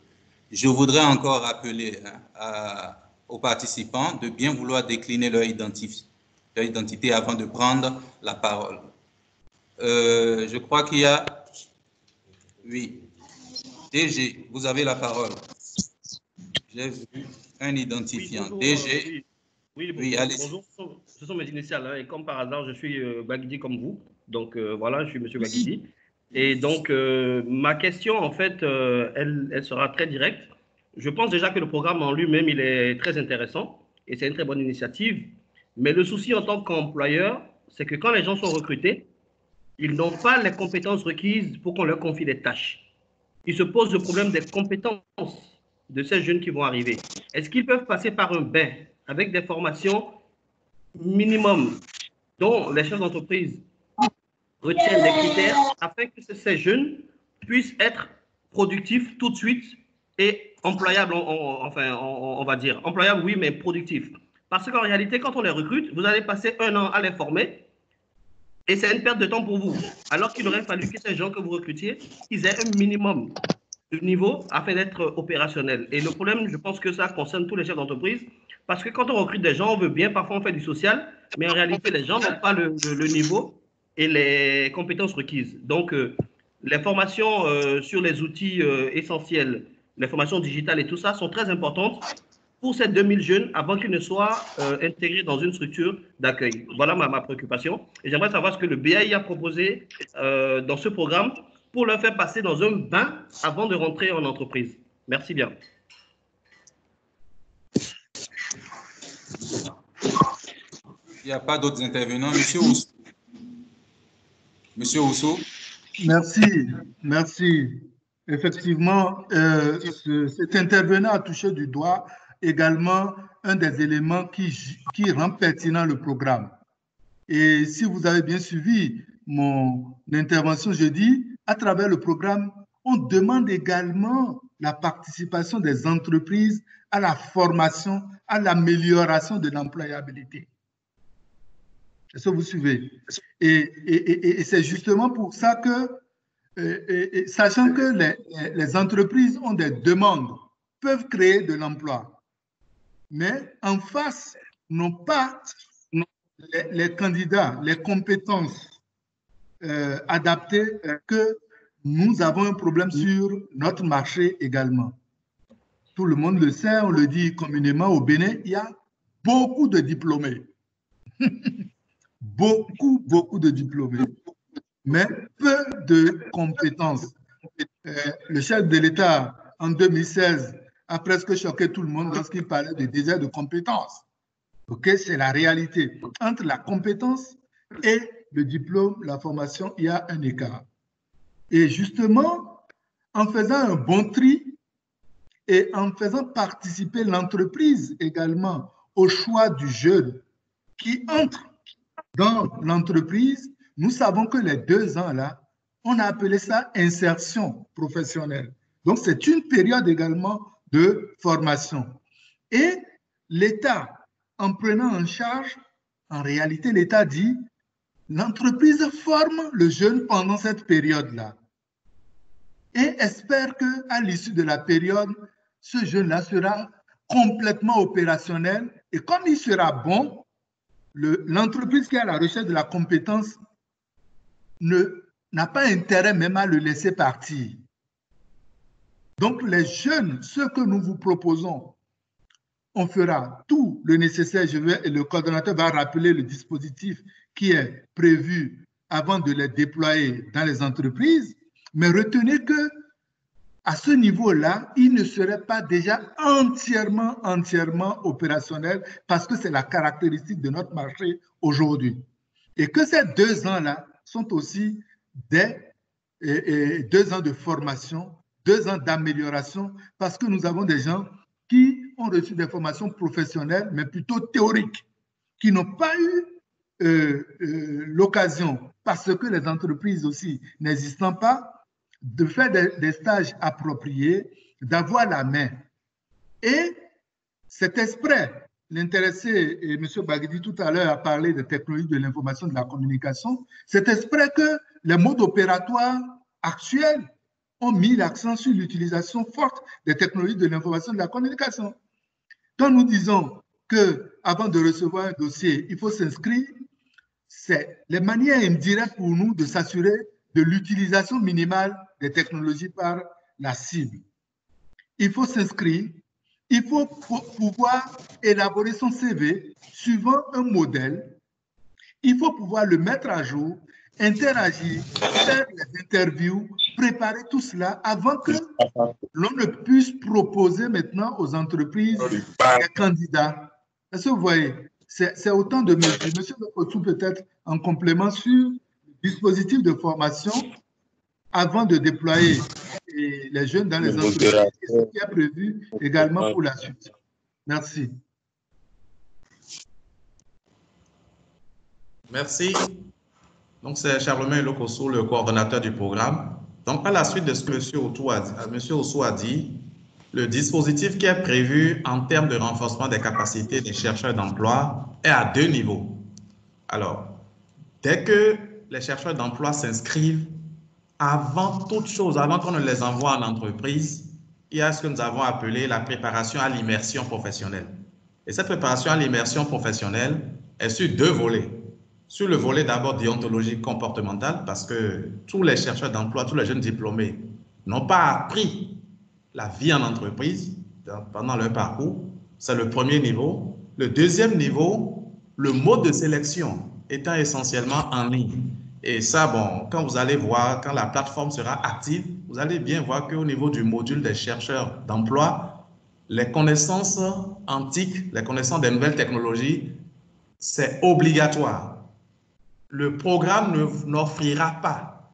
Je voudrais encore rappeler aux participants de bien vouloir décliner leur identité avant de prendre la parole. Je crois qu'il y a... Oui. DG, vous avez la parole. J'ai vu un identifiant. Oui, bonjour, DG. Oui, bonjour. Ce sont mes initiales. Hein, et comme par hasard, je suis Baguidi comme vous. Donc, voilà, je suis M. Baguidi. Et donc, ma question, en fait, elle sera très directe. Je pense déjà que le programme en lui-même, il est très intéressant. Et c'est une très bonne initiative. Mais le souci en tant qu'employeur, c'est que quand les gens sont recrutés, ils n'ont pas les compétences requises pour qu'on leur confie des tâches. Il se pose le problème des compétences de ces jeunes qui vont arriver. Est-ce qu'ils peuvent passer par un bain avec des formations minimum dont les chefs d'entreprise retiennent des critères afin que ces jeunes puissent être productifs tout de suite et employables, on va dire. Employables, oui, mais productifs. Parce qu'en réalité, quand on les recrute, vous allez passer 1 an à les former et c'est une perte de temps pour vous. Alors qu'il aurait fallu que ces gens que vous recrutiez, ils aient un minimum de niveau afin d'être opérationnels. Et le problème, je pense que ça concerne tous les chefs d'entreprise, parce que quand on recrute des gens, on veut bien, parfois on fait du social, mais en réalité, les gens n'ont pas le niveau et les compétences requises. Donc, les formations sur les outils essentiels, les formations digitales et tout ça sont très importantes pour ces 2000 jeunes avant qu'ils ne soient intégrés dans une structure d'accueil. Voilà ma préoccupation. Et j'aimerais savoir ce que le BAI a proposé dans ce programme pour leur faire passer dans un bain avant de rentrer en entreprise. Merci bien. Il n'y a pas d'autres intervenants. Monsieur Oussou. Monsieur Oussou. Merci. Effectivement, cet intervenant a touché du doigt également un des éléments qui rend pertinent le programme. Et si vous avez bien suivi mon intervention, je dis, à travers le programme, on demande également la participation des entreprises à la formation, à l'amélioration de l'employabilité. Est-ce que vous suivez? Et c'est justement pour ça que, sachant que les entreprises ont des demandes, peuvent créer de l'emploi, mais en face, n'ont pas les candidats, les compétences adaptées, que nous avons un problème sur notre marché également. Tout le monde le sait, on le dit communément au Bénin, il y a beaucoup de diplômés. beaucoup de diplômés, mais peu de compétences. Le chef de l'État, en 2016, a presque choqué tout le monde lorsqu'il parlait de désert de compétences. Okay, c'est la réalité. Entre la compétence et le diplôme, la formation, il y a un écart. Et justement, en faisant un bon tri et en faisant participer l'entreprise également au choix du jeune qui entre dans l'entreprise, nous savons que les 2 ans là, on a appelé ça insertion professionnelle. Donc, c'est une période également de formation. Et l'État, en prenant en charge, en réalité, l'État dit, l'entreprise forme le jeune pendant cette période-là et espère qu'à l'issue de la période, ce jeune-là sera complètement opérationnel et comme il sera bon, l'entreprise qui est à la recherche de la compétence n'a pas intérêt même à le laisser partir. Donc, les jeunes, ce que nous vous proposons, on fera tout le nécessaire. Et le coordonnateur va rappeler le dispositif qui est prévu avant de les déployer dans les entreprises. Mais retenez que à ce niveau-là, il ne serait pas déjà entièrement opérationnel parce que c'est la caractéristique de notre marché aujourd'hui. Et que ces 2 ans-là sont aussi des 2 ans de formation, 2 ans d'amélioration parce que nous avons des gens qui ont reçu des formations professionnelles, mais plutôt théoriques, qui n'ont pas eu l'occasion, parce que les entreprises aussi n'existant pas, de faire des stages appropriés, d'avoir la main. Et c'est exprès. L'intéressé, et M. Baguidi tout à l'heure a parlé des technologies de l'information et de la communication, c'est exprès que les modes opératoires actuels ont mis l'accent sur l'utilisation forte des technologies de l'information et de la communication. Quand nous disons qu'avant de recevoir un dossier, il faut s'inscrire, c'est les manières indirectes pour nous de s'assurer de l'utilisation minimale des technologies par la cible. Il faut s'inscrire, il faut pouvoir élaborer son CV suivant un modèle, il faut pouvoir le mettre à jour, interagir, faire les interviews, préparer tout cela avant que l'on ne puisse proposer maintenant aux entreprises des candidats. Est-ce que vous voyez? C'est autant de mesures. Monsieur Lekotou, peut-être en complément sur le dispositif de formation avant de déployer les jeunes dans les entreprises et ce qui est prévu également pour la suite. Merci. Merci. Donc, c'est Charlemagne Lokosso, le coordonnateur du programme. Donc, à la suite de ce que M. Oussou a dit, le dispositif qui est prévu en termes de renforcement des capacités des chercheurs d'emploi est à 2 niveaux. Alors, dès que les chercheurs d'emploi s'inscrivent, avant toute chose, avant qu'on ne les envoie en entreprise, il y a ce que nous avons appelé la préparation à l'immersion professionnelle. Et cette préparation à l'immersion professionnelle est sur 2 volets. Sur le volet d'abord déontologique comportementale, parce que tous les chercheurs d'emploi, tous les jeunes diplômés n'ont pas appris la vie en entreprise pendant leur parcours. C'est le premier niveau. Le deuxième niveau, le mode de sélection étant essentiellement en ligne. Et ça, bon, quand vous allez voir, quand la plateforme sera active, vous allez bien voir qu'au niveau du module des chercheurs d'emploi, les connaissances antiques, les connaissances des nouvelles technologies, c'est obligatoire. Le programme n'offrira pas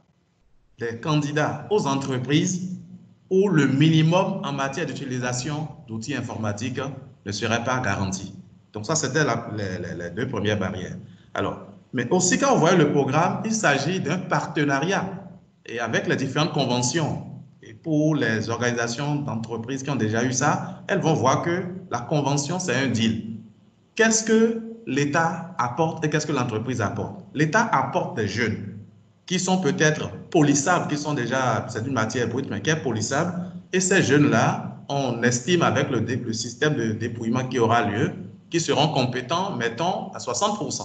des candidats aux entreprises où le minimum en matière d'utilisation d'outils informatiques ne serait pas garanti. Donc ça, c'était les 2 premières barrières. Alors, mais aussi quand on voit le programme, il s'agit d'un partenariat et avec les différentes conventions. Et pour les organisations d'entreprises qui ont déjà eu ça, elles vont voir que la convention, c'est un deal. Qu'est-ce que l'État apporte et qu'est-ce que l'entreprise apporte? L'État apporte des jeunes qui sont peut-être polissables, qui sont déjà, c'est une matière brute, mais qui est polissable. Et ces jeunes-là, on estime avec le système de dépouillement qui aura lieu, qui seront compétents, mettons, à 60%.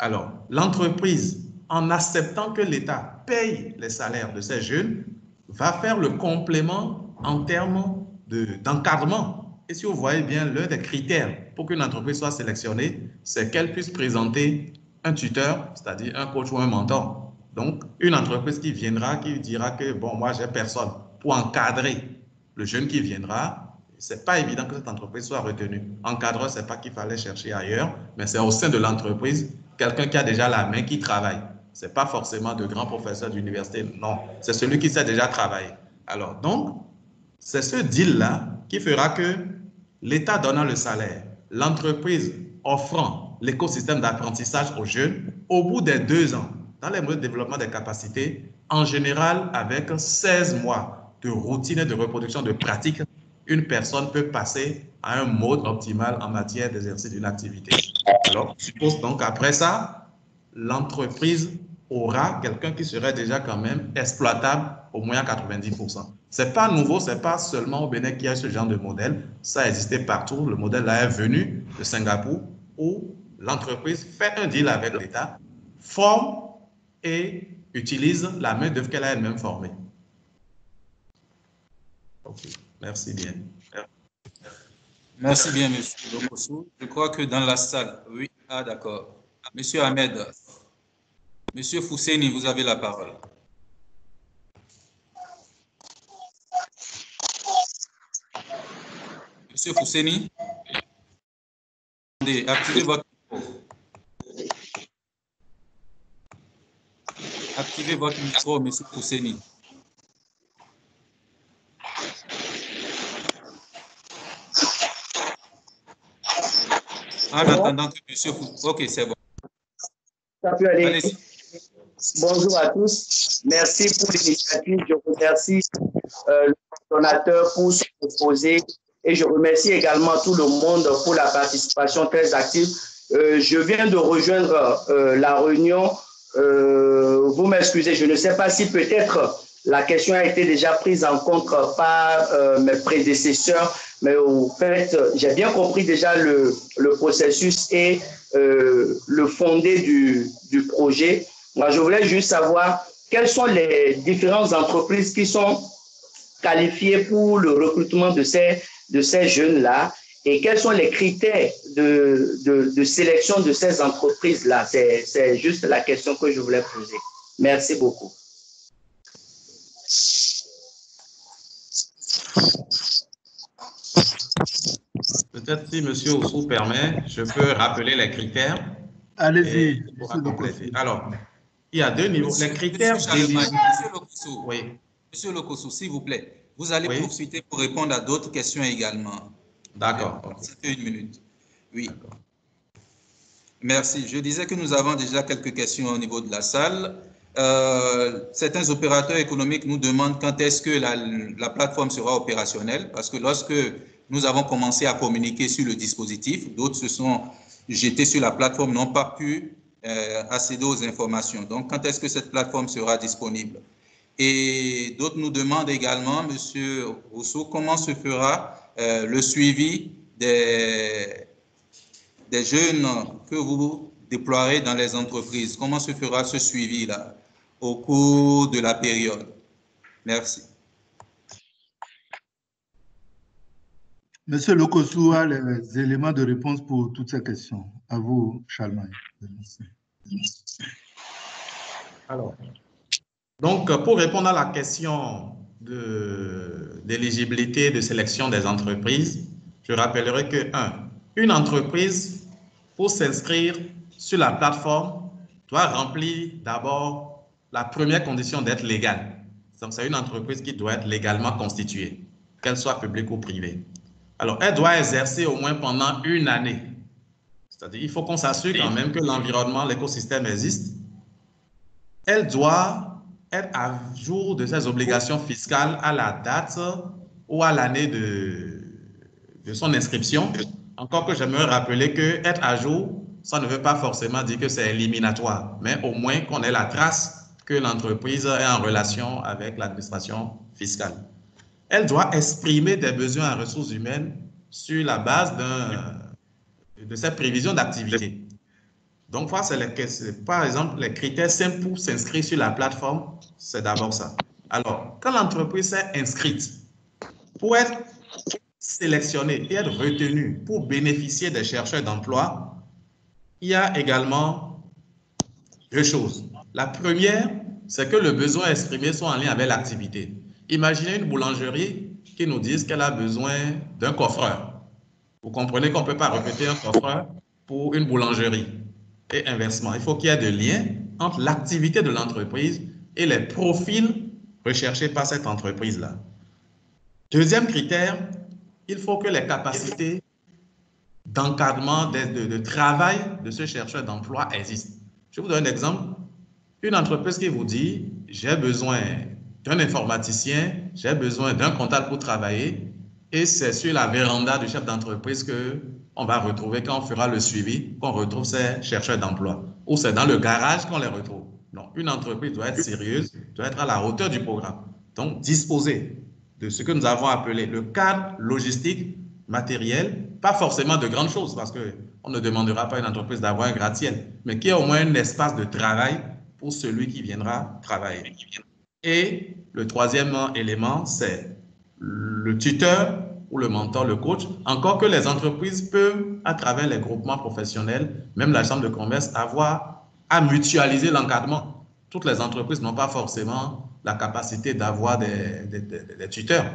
Alors, l'entreprise, en acceptant que l'État paye les salaires de ces jeunes, va faire le complément en termes d'encadrement. Et si vous voyez bien, l'un des critères pour qu'une entreprise soit sélectionnée, c'est qu'elle puisse présenter un tuteur, c'est-à-dire un coach ou un mentor. Donc, une entreprise qui viendra, qui dira que, bon, moi, j'ai personne pour encadrer le jeune qui viendra, c'est pas évident que cette entreprise soit retenue. Encadreur, c'est pas qu'il fallait chercher ailleurs, mais c'est au sein de l'entreprise, quelqu'un qui a déjà la main, qui travaille. C'est pas forcément de grands professeurs d'université, non. C'est celui qui sait déjà travailler. Alors, donc, c'est ce deal-là qui fera que l'État donnant le salaire, l'entreprise offrant l'écosystème d'apprentissage aux jeunes, au bout des 2 ans, dans les modes de développement des capacités, en général, avec 16 mois de routine et de reproduction de pratique, une personne peut passer à un mode optimal en matière d'exercice d'une activité. Alors, je suppose donc après ça, l'entreprise aura quelqu'un qui serait déjà quand même exploitable au moins à 90%. Ce n'est pas nouveau, ce n'est pas seulement au Bénin qu'il y a ce genre de modèle. Ça existait partout. Le modèle là est venu de Singapour où l'entreprise fait un deal avec l'État, forme et utilise la main-d'œuvre qu'elle a elle-même formée. Ok, merci bien. Merci bien, M. Lokosso. Je crois que dans la salle, oui, ah d'accord. Monsieur Ahmed, Monsieur Fousseni, vous avez la parole. Monsieur Fousseni, activez votre micro. Activez votre micro, Monsieur Fousseni. En attendant que Monsieur Fousseni... Ok, c'est bon. Ça peut aller. Bonjour à tous. Merci pour l'initiative. Je remercie le coordonnateur pour se proposer et je remercie également tout le monde pour la participation très active. Je viens de rejoindre la réunion. Vous m'excusez, je ne sais pas si peut-être la question a été déjà prise en compte par mes prédécesseurs, mais au fait, j'ai bien compris déjà le processus et le fondé du projet. Moi, je voulais juste savoir quelles sont les différentes entreprises qui sont qualifiées pour le recrutement de ces jeunes-là et quels sont les critères de sélection de ces entreprises-là. C'est juste la question que je voulais poser. Merci beaucoup. Peut-être si M. Oussou permet, je peux rappeler les critères. Allez-y. Alors, il y a deux niveaux. Les critères Monsieur Lokossou, s'il vous plaît, vous allez poursuivre pour répondre à d'autres questions également. D'accord. C'était 1 minute. Oui. Merci. Je disais que nous avons déjà quelques questions au niveau de la salle. Certains opérateurs économiques nous demandent quand est-ce que la plateforme sera opérationnelle, parce que lorsque nous avons commencé à communiquer sur le dispositif, d'autres se sont jetés sur la plateforme, n'ont pas pu accéder aux informations. Donc, quand est-ce que cette plateforme sera disponible? Et d'autres nous demandent également, Monsieur Rousseau, comment se fera le suivi des jeunes que vous déploierez dans les entreprises? Comment se fera ce suivi-là au cours de la période? Merci. Monsieur Lokossou a les éléments de réponse pour toutes ces questions. À vous, Charlemagne. Alors, donc, pour répondre à la question d'éligibilité, de sélection des entreprises, je rappellerai que, une entreprise, pour s'inscrire sur la plateforme, doit remplir d'abord la première condition d'être légale. Donc, c'est une entreprise qui doit être légalement constituée, qu'elle soit publique ou privée. Alors, elle doit exercer au moins pendant 1 année. C'est-à-dire, il faut qu'on s'assure quand même que l'environnement, l'écosystème existe. Elle doit être à jour de ses obligations fiscales à la date ou à l'année de son inscription. Encore que j'aimerais rappeler que être à jour, ça ne veut pas forcément dire que c'est éliminatoire, mais au moins qu'on ait la trace que l'entreprise est en relation avec l'administration fiscale. Elle doit exprimer des besoins en ressources humaines sur la base de ses prévisions d'activité. Donc, par exemple, les critères simples pour s'inscrire sur la plateforme, c'est d'abord ça. Alors, quand l'entreprise s'est inscrite, pour être sélectionnée et être retenue pour bénéficier des chercheurs d'emploi, il y a également 2 choses. La première, c'est que le besoin exprimé soit en lien avec l'activité. Imaginez une boulangerie qui nous dise qu'elle a besoin d'un coffreur. Vous comprenez qu'on ne peut pas recruter un coffreur pour une boulangerie. Et inversement, il faut qu'il y ait de lien entre l'activité de l'entreprise et les profils recherchés par cette entreprise-là. Deuxième critère, il faut que les capacités d'encadrement, de travail de ce chercheur d'emploi existent. Je vous donne un exemple. Une entreprise qui vous dit « j'ai besoin d'un informaticien, j'ai besoin d'un comptable pour travailler » et c'est sur la véranda du chef d'entreprise qu'on va retrouver, quand on fera le suivi, qu'on retrouve ces chercheurs d'emploi. Ou c'est dans le garage qu'on les retrouve. Donc, une entreprise doit être sérieuse, doit être à la hauteur du programme. Donc, disposer de ce que nous avons appelé le cadre logistique, matériel, pas forcément de grandes choses, parce qu'on ne demandera pas à une entreprise d'avoir un gratte-ciel, mais qui ait au moins un espace de travail pour celui qui viendra travailler. Et le troisième élément, c'est le tuteur ou le mentor, le coach, encore que les entreprises peuvent, à travers les groupements professionnels, même la chambre de commerce, avoir à mutualiser l'encadrement. Toutes les entreprises n'ont pas forcément la capacité d'avoir des tuteurs.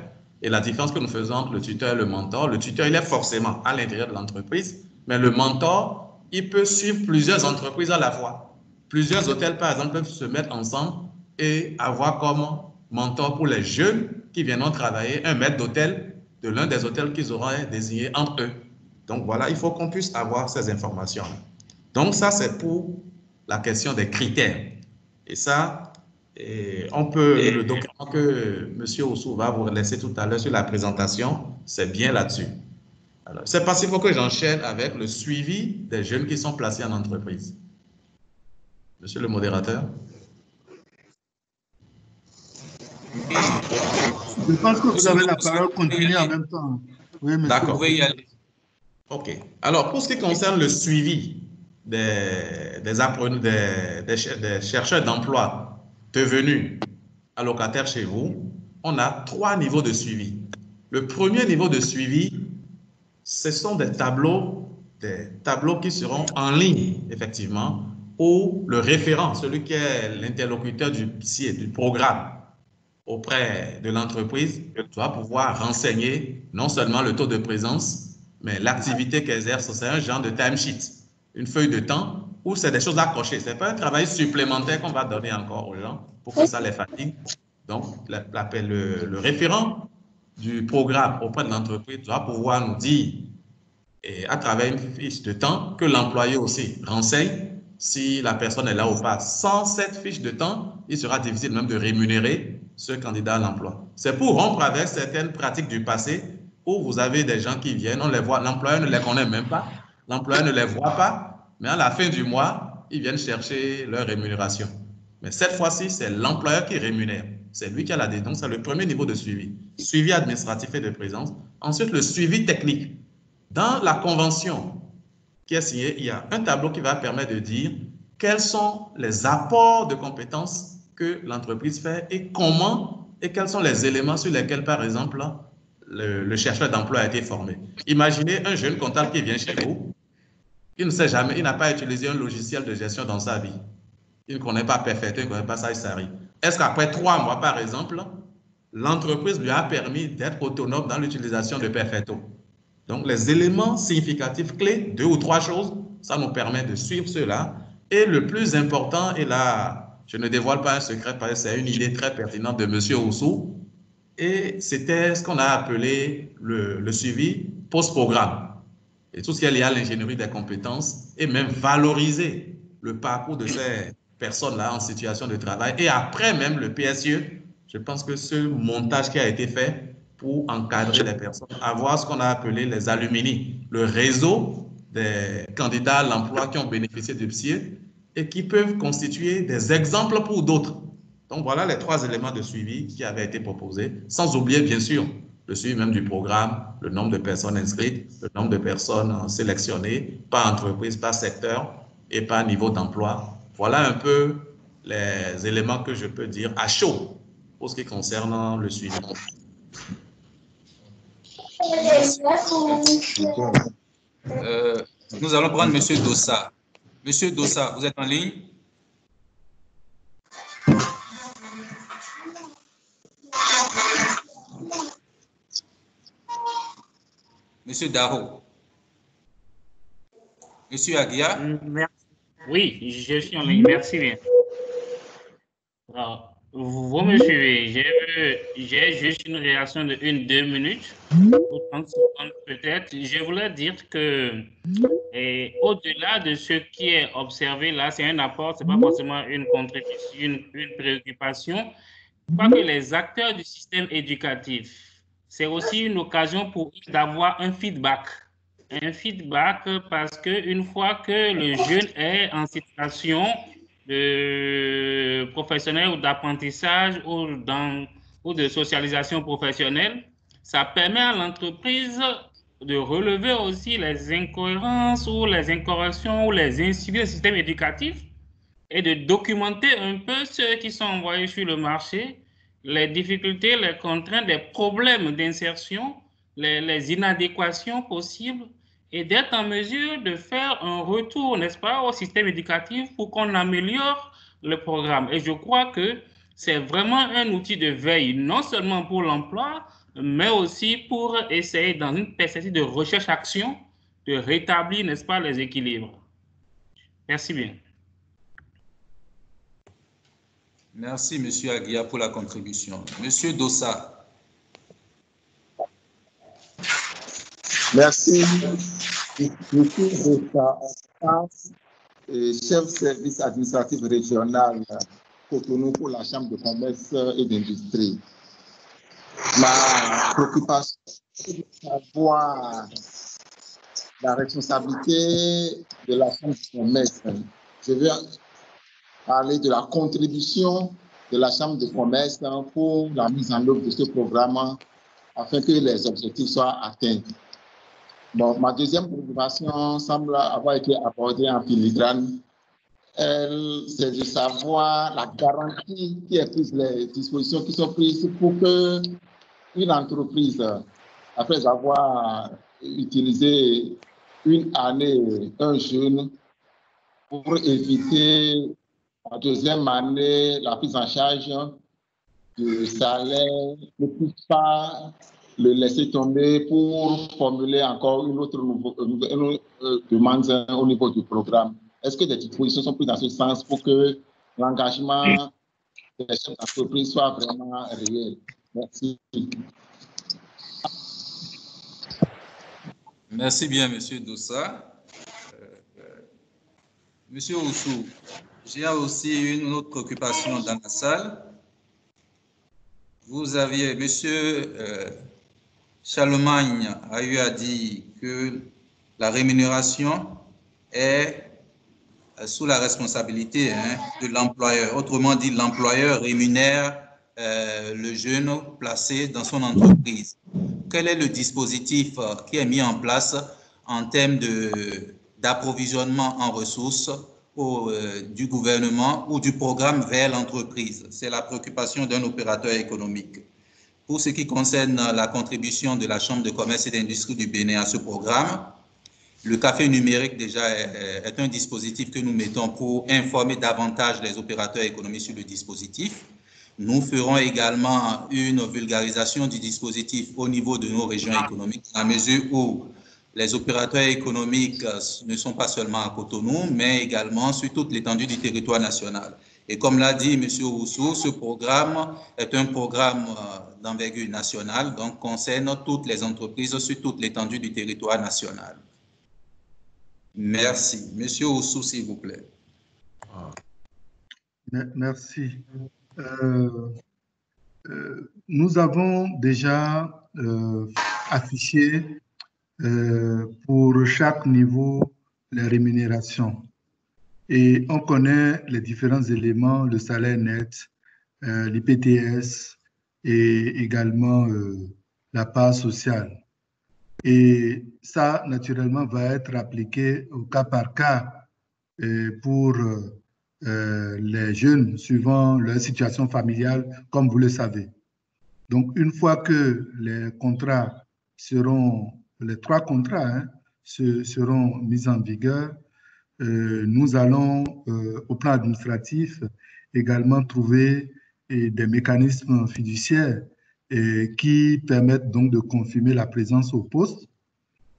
Et la différence que nous faisons entre le tuteur et le mentor, il est forcément à l'intérieur de l'entreprise, mais le mentor, il peut suivre plusieurs entreprises à la fois. Plusieurs hôtels, par exemple, peuvent se mettre ensemble et avoir comme mentor pour les jeunes qui viendront travailler un maître d'hôtel de l'un des hôtels qu'ils auront désigné entre eux. Donc voilà, il faut qu'on puisse avoir ces informations. Donc ça, c'est pour la question des critères. Et ça, le document que M. Oussou va vous laisser tout à l'heure sur la présentation, c'est bien là-dessus. Alors, c'est parce qu'il faut que j'enchaîne avec le suivi des jeunes qui sont placés en entreprise. Monsieur le modérateur. Je pense que vous avez la parole, continuez en même temps. Oui, monsieur. D'accord. Vous pouvez y aller. OK. Alors, pour ce qui concerne le suivi des chercheurs d'emploi devenus allocataires chez vous, on a 3 niveaux de suivi. Le premier niveau de suivi, ce sont des tableaux qui seront en ligne, effectivement, où le référent, celui qui est l'interlocuteur du programme auprès de l'entreprise, doit pouvoir renseigner non seulement le taux de présence, mais l'activité qu'exerce. C'est un genre de timesheet, une feuille de temps où c'est des choses à cocher. Ce n'est pas un travail supplémentaire qu'on va donner encore aux gens pour que ça les fatigue. Donc, le référent du programme auprès de l'entreprise doit pouvoir nous dire, et à travers une fiche de temps, que l'employé aussi renseigne si la personne est là ou pas. Sans cette fiche de temps, il sera difficile même de rémunérer ce candidat à l'emploi. C'est pour rompre avec certaines pratiques du passé où vous avez des gens qui viennent, on les voit, l'employeur ne les connaît même pas, l'employeur ne les voit pas, mais à la fin du mois, ils viennent chercher leur rémunération. Mais cette fois-ci, c'est l'employeur qui rémunère. C'est lui qui a la dette. Donc, c'est le premier niveau de suivi. Suivi administratif et de présence. Ensuite, le suivi technique. Dans la convention qui est signée, il y a un tableau qui va permettre de dire quels sont les apports de compétences que l'entreprise fait et comment et quels sont les éléments sur lesquels, par exemple, le chercheur d'emploi a été formé. Imaginez un jeune comptable qui vient chez vous, il ne sait jamais, il n'a pas utilisé un logiciel de gestion dans sa vie. Il ne connaît pas Perfecto, il ne connaît pas Sage-Sari. Est-ce qu'après 3 mois, par exemple, l'entreprise lui a permis d'être autonome dans l'utilisation de Perfecto? Donc, les éléments significatifs clés, 2 ou 3 choses, ça nous permet de suivre cela. Et le plus important, et là, je ne dévoile pas un secret parce que c'est une idée très pertinente de M. Oussou, et c'était ce qu'on a appelé le suivi post-programme. Et tout ce qui est lié à l'ingénierie des compétences, et même valoriser le parcours de ces personnes-là en situation de travail. Et après même le PSE, je pense que ce montage qui a été fait pour encadrer les personnes, avoir ce qu'on a appelé les alumni, le réseau des candidats à l'emploi qui ont bénéficié du PSE et qui peuvent constituer des exemples pour d'autres. Donc voilà les 3 éléments de suivi qui avaient été proposés, sans oublier bien sûr le suivi même du programme, le nombre de personnes inscrites, le nombre de personnes sélectionnées par entreprise, par secteur et par niveau d'emploi. Voilà un peu les éléments que je peux dire à chaud pour ce qui concerne le suivi. Nous allons prendre M. Dossa. M. Dossa, vous êtes en ligne? Monsieur Darro. Monsieur Aguia. Oui, je suis en ligne. Merci bien. Alors, vous me suivez. J'ai juste une réaction de 1-2 minutes, ou 30 secondes peut-être. Je voulais dire que, au-delà de ce qui est observé là, c'est un apport, ce n'est pas forcément une contribution, une préoccupation. Je crois que les acteurs du système éducatif, c'est aussi une occasion pour eux d'avoir un feedback. Un feedback parce qu'une fois que le jeune est en situation de professionnel ou d'apprentissage ou de socialisation professionnelle, ça permet à l'entreprise de relever aussi les incohérences ou les incorrections ou les insidieux du système éducatif et de documenter un peu ceux qui sont envoyés sur le marché, les difficultés, les contraintes, les problèmes d'insertion, les inadéquations possibles, et d'être en mesure de faire un retour, n'est-ce pas, au système éducatif pour qu'on améliore le programme. Et je crois que c'est vraiment un outil de veille, non seulement pour l'emploi, mais aussi pour essayer, dans une perspective de recherche-action, de rétablir, n'est-ce pas, les équilibres. Merci bien. Merci, M. Aguia, pour la contribution. M. Dossa. Merci. M. Dossa, chef service administratif régional Cotonou pour la Chambre de commerce et d'industrie. Ma préoccupation, c'est de savoir la responsabilité de la Chambre de commerce. Je vais parler de la contribution de la Chambre de commerce pour la mise en œuvre de ce programme afin que les objectifs soient atteints. Bon, ma deuxième préoccupation semble avoir été abordée en filigrane. C'est de savoir la garantie qui est prise, les dispositions qui sont prises pour que une entreprise, après avoir utilisé une année, un jeune, pour éviter la deuxième année la prise en charge du salaire, ne puisse pas le laisser tomber pour formuler encore une autre demande au niveau du programme. Est-ce que des dispositions sont prises dans ce sens pour que l'engagement des chefs d'entreprise soit vraiment réel? Merci. Merci bien, M. Doussa. M. Oussou, j'ai aussi une autre préoccupation dans la salle. Vous aviez, M. Charlemagne a eu à dire que la rémunération est sous la responsabilité de l'employeur. Autrement dit, l'employeur rémunère le jeune placé dans son entreprise. Quel est le dispositif qui est mis en place en termes d'approvisionnement en ressources du gouvernement ou du programme vers l'entreprise? C'est la préoccupation d'un opérateur économique. Pour ce qui concerne la contribution de la Chambre de commerce et d'industrie du Bénin à ce programme, le café numérique déjà est un dispositif que nous mettons pour informer davantage les opérateurs économiques sur le dispositif. Nous ferons également une vulgarisation du dispositif au niveau de nos régions économiques, à mesure où les opérateurs économiques ne sont pas seulement à Cotonou, mais également sur toute l'étendue du territoire national. Et comme l'a dit M. Rousseau, ce programme est un programme d'envergure nationale, donc concerne toutes les entreprises sur toute l'étendue du territoire national. Merci. Monsieur Oussou, s'il vous plaît. Merci. Nous avons déjà affiché pour chaque niveau les rémunérations. Et on connaît les différents éléments, le salaire net, l'IPTS et également la part sociale. Et ça, naturellement, va être appliqué au cas par cas pour les jeunes, suivant leur situation familiale, comme vous le savez. Donc, une fois que les contrats seront, les 3 contrats seront mis en vigueur, nous allons, au plan administratif, également trouver des mécanismes fiduciaires qui permettent donc de confirmer la présence au poste.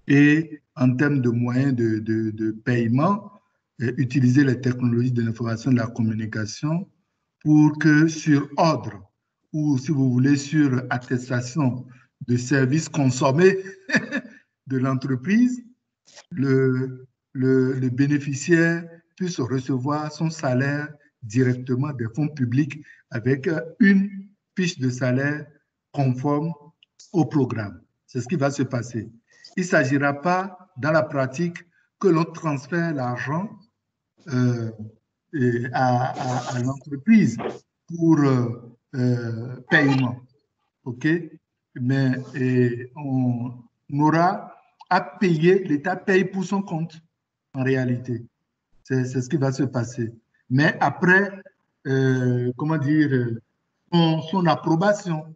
Et en termes de moyens de paiement, utiliser les technologies de l'information et de la communication pour que sur ordre ou, si vous voulez, sur attestation de services consommés de l'entreprise, le bénéficiaire puisse recevoir son salaire directement des fonds publics avec une fiche de salaire conforme au programme. C'est ce qui va se passer. Il ne s'agira pas, dans la pratique, que l'on transfère l'argent à l'entreprise pour paiement. OK? Mais on aura à payer, l'État paye pour son compte, en réalité. C'est ce qui va se passer. Mais après, comment dire, son approbation.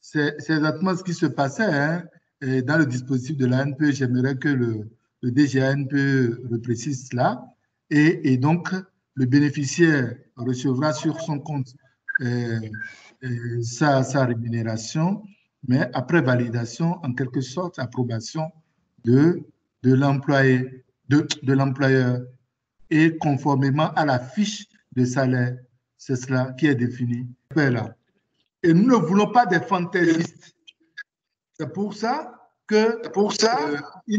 C'est exactement ce qui se passait dans le dispositif de l'ANPE. J'aimerais que le DGANPE reprécise cela. Et donc, le bénéficiaire recevra sur son compte sa rémunération, mais après validation, en quelque sorte, approbation de l'employeur et conformément à la fiche de salaire. C'est cela qui est défini. Et nous ne voulons pas des fantaisistes. C'est pour ça qu'il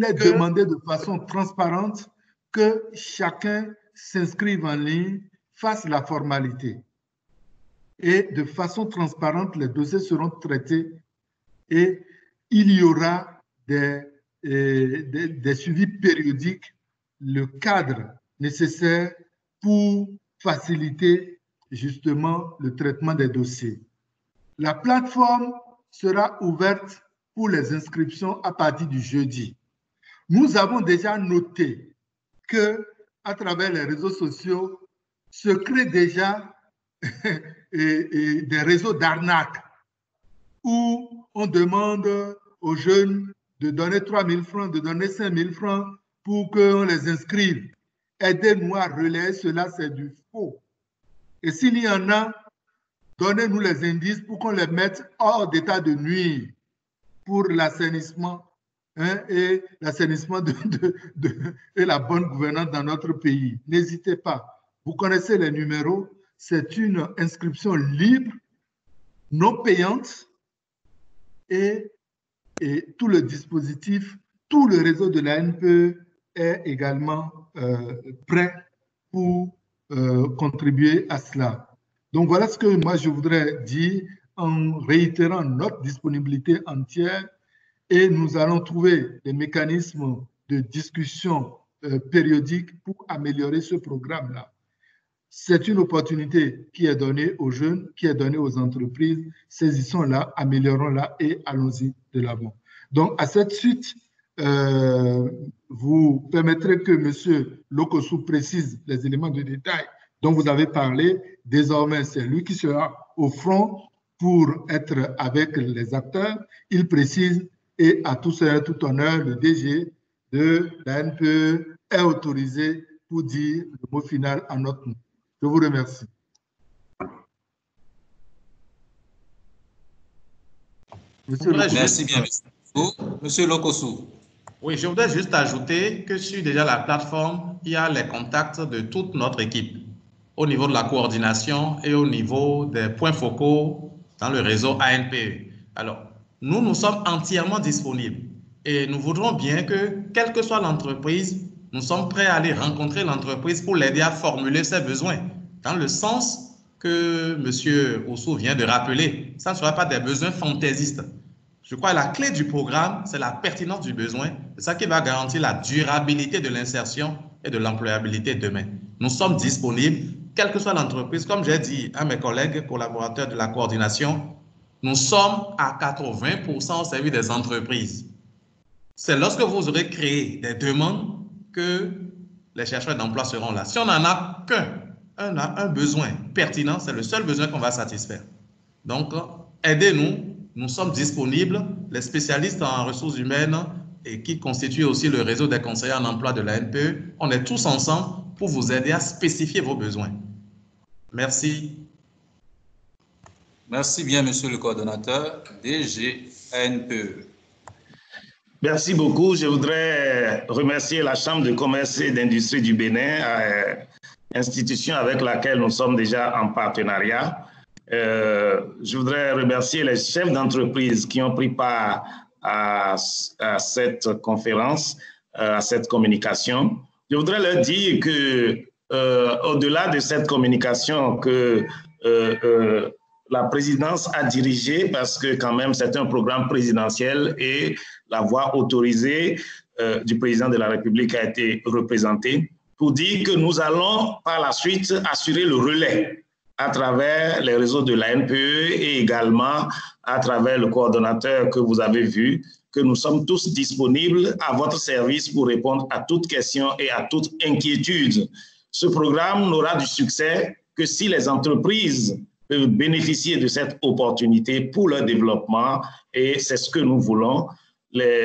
est demandé de façon transparente que chacun s'inscrive en ligne, fasse la formalité. Et de façon transparente, les dossiers seront traités et il y aura des suivis périodiques, le cadre nécessaire pour faciliter justement le traitement des dossiers. La plateforme sera ouverte pour les inscriptions à partir du jeudi. Nous avons déjà noté que à travers les réseaux sociaux se créent déjà des réseaux d'arnaques où on demande aux jeunes de donner 3 000 francs, de donner 5 000 francs pour qu'on les inscrive. Aidez-nous à relayer cela, c'est du faux. Et s'il y en a, donnez-nous les indices pour qu'on les mette hors d'état de nuire pour l'assainissement et l'assainissement et la bonne gouvernance dans notre pays. N'hésitez pas. Vous connaissez les numéros. C'est une inscription libre, non payante et tout le dispositif, tout le réseau de la NPE est également prêt pour contribuer à cela. Donc voilà ce que moi je voudrais dire en réitérant notre disponibilité entière et nous allons trouver des mécanismes de discussion périodiques pour améliorer ce programme-là. C'est une opportunité qui est donnée aux jeunes, qui est donnée aux entreprises. Saisissons-la, améliorons-la et allons-y de l'avant. Donc, à cette suite, vous permettrez que M. Lokossou précise les éléments de détail dont vous avez parlé. Désormais, c'est lui qui sera au front pour être avec les acteurs. Il précise et à tout honneur, le DG de la NPE est autorisé pour dire le mot final en notre nom. Je vous remercie. Merci bien, Monsieur Lokossou. Oui, je voudrais juste ajouter que sur déjà la plateforme, il y a les contacts de toute notre équipe au niveau de la coordination et au niveau des points focaux dans le réseau ANPE. Alors, nous sommes entièrement disponibles et nous voudrons bien que, quelle que soit l'entreprise, nous sommes prêts à aller rencontrer l'entreprise pour l'aider à formuler ses besoins dans le sens que M. Oussou vient de rappeler. Ça ne sera pas des besoins fantaisistes. Je crois que la clé du programme, c'est la pertinence du besoin. C'est ça qui va garantir la durabilité de l'insertion et de l'employabilité demain. Nous sommes disponibles, quelle que soit l'entreprise. Comme j'ai dit à mes collègues collaborateurs de la coordination, nous sommes à 80% au service des entreprises. C'est lorsque vous aurez créé des demandes que les chercheurs d'emploi seront là. Si on n'en a un besoin pertinent, c'est le seul besoin qu'on va satisfaire. Donc, aidez-nous, nous sommes disponibles, les spécialistes en ressources humaines et qui constituent aussi le réseau des conseillers en emploi de la NPE, on est tous ensemble pour vous aider à spécifier vos besoins. Merci. Merci bien, Monsieur le coordonnateur, DG NPE. Merci beaucoup. Je voudrais remercier la Chambre de commerce et d'industrie du Bénin, institution avec laquelle nous sommes déjà en partenariat. Je voudrais remercier les chefs d'entreprise qui ont pris part à cette conférence, à cette communication. Je voudrais leur dire que, au-delà de cette communication que la présidence a dirigée, parce que quand même c'est un programme présidentiel et la voix autorisée du président de la République a été représentée, pour dire que nous allons par la suite assurer le relais à travers les réseaux de la NPE et également à travers le coordonnateur que vous avez vu, que nous sommes tous disponibles à votre service pour répondre à toute question et à toute inquiétude. Ce programme n'aura du succès que si les entreprises peuvent bénéficier de cette opportunité pour leur développement et c'est ce que nous voulons.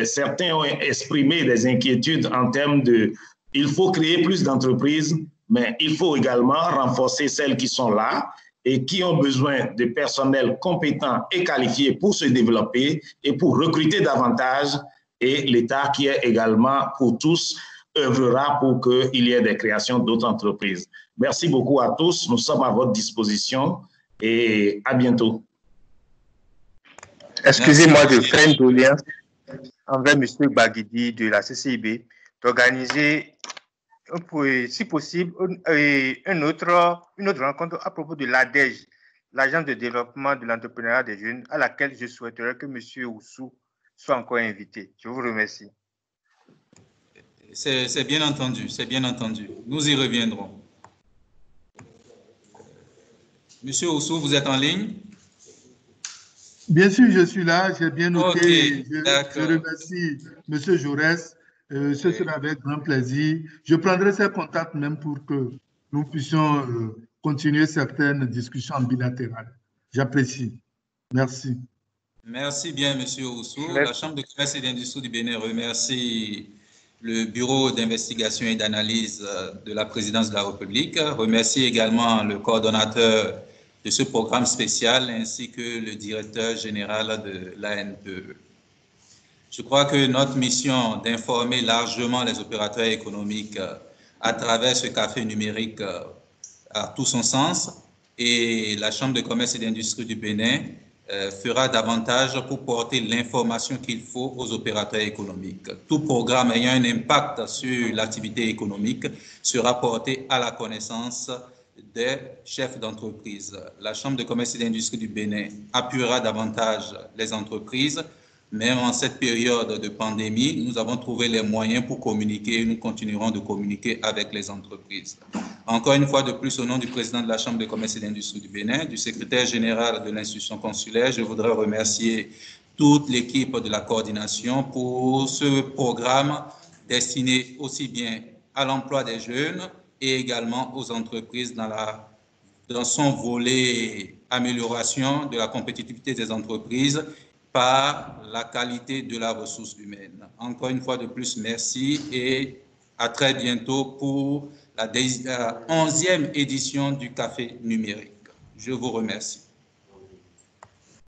Certains ont exprimé des inquiétudes en termes de il faut créer plus d'entreprises, mais il faut également renforcer celles qui sont là et qui ont besoin de personnel compétent et qualifié pour se développer et pour recruter davantage. Et l'État qui est également pour tous œuvrera pour qu'il y ait des créations d'autres entreprises. Merci beaucoup à tous. Nous sommes à votre disposition et à bientôt. Excusez-moi de faire une doléance envers M. Baguidi de la CCIB d'organiser, si possible, une autre rencontre à propos de l'ADEJ, l'Agence de développement de l'entrepreneuriat des jeunes, à laquelle je souhaiterais que M. Oussou soit encore invité. Je vous remercie. C'est bien entendu, c'est bien entendu. Nous y reviendrons. Monsieur Oussou, vous êtes en ligne? Bien sûr, je suis là, j'ai bien noté. Okay, je remercie M. Jaurès. Ce sera avec grand plaisir. Je prendrai ces contacts même pour que nous puissions continuer certaines discussions bilatérales. J'apprécie. Merci. Merci bien, M. Oussou. La Chambre de commerce et d'industrie du Bénin remercie le Bureau d'investigation et d'analyse de la Présidence de la République, remercie également le coordonnateur de ce programme spécial ainsi que le directeur général de l'ANPE. Je crois que notre mission d'informer largement les opérateurs économiques à travers ce café numérique a tout son sens et la Chambre de commerce et d'industrie du Bénin fera davantage pour porter l'information qu'il faut aux opérateurs économiques. Tout programme ayant un impact sur l'activité économique sera porté à la connaissance des chefs d'entreprise. La Chambre de commerce et d'industrie du Bénin appuiera davantage les entreprises. Même en cette période de pandémie, nous avons trouvé les moyens pour communiquer et nous continuerons de communiquer avec les entreprises. Encore une fois de plus, au nom du président de la Chambre de commerce et d'industrie du Bénin, du secrétaire général de l'institution consulaire, je voudrais remercier toute l'équipe de la coordination pour ce programme destiné aussi bien à l'emploi des jeunes et également aux entreprises dans son volet amélioration de la compétitivité des entreprises par la qualité de la ressource humaine. Encore une fois de plus, merci et à très bientôt pour la 11e édition du Café numérique. Je vous remercie.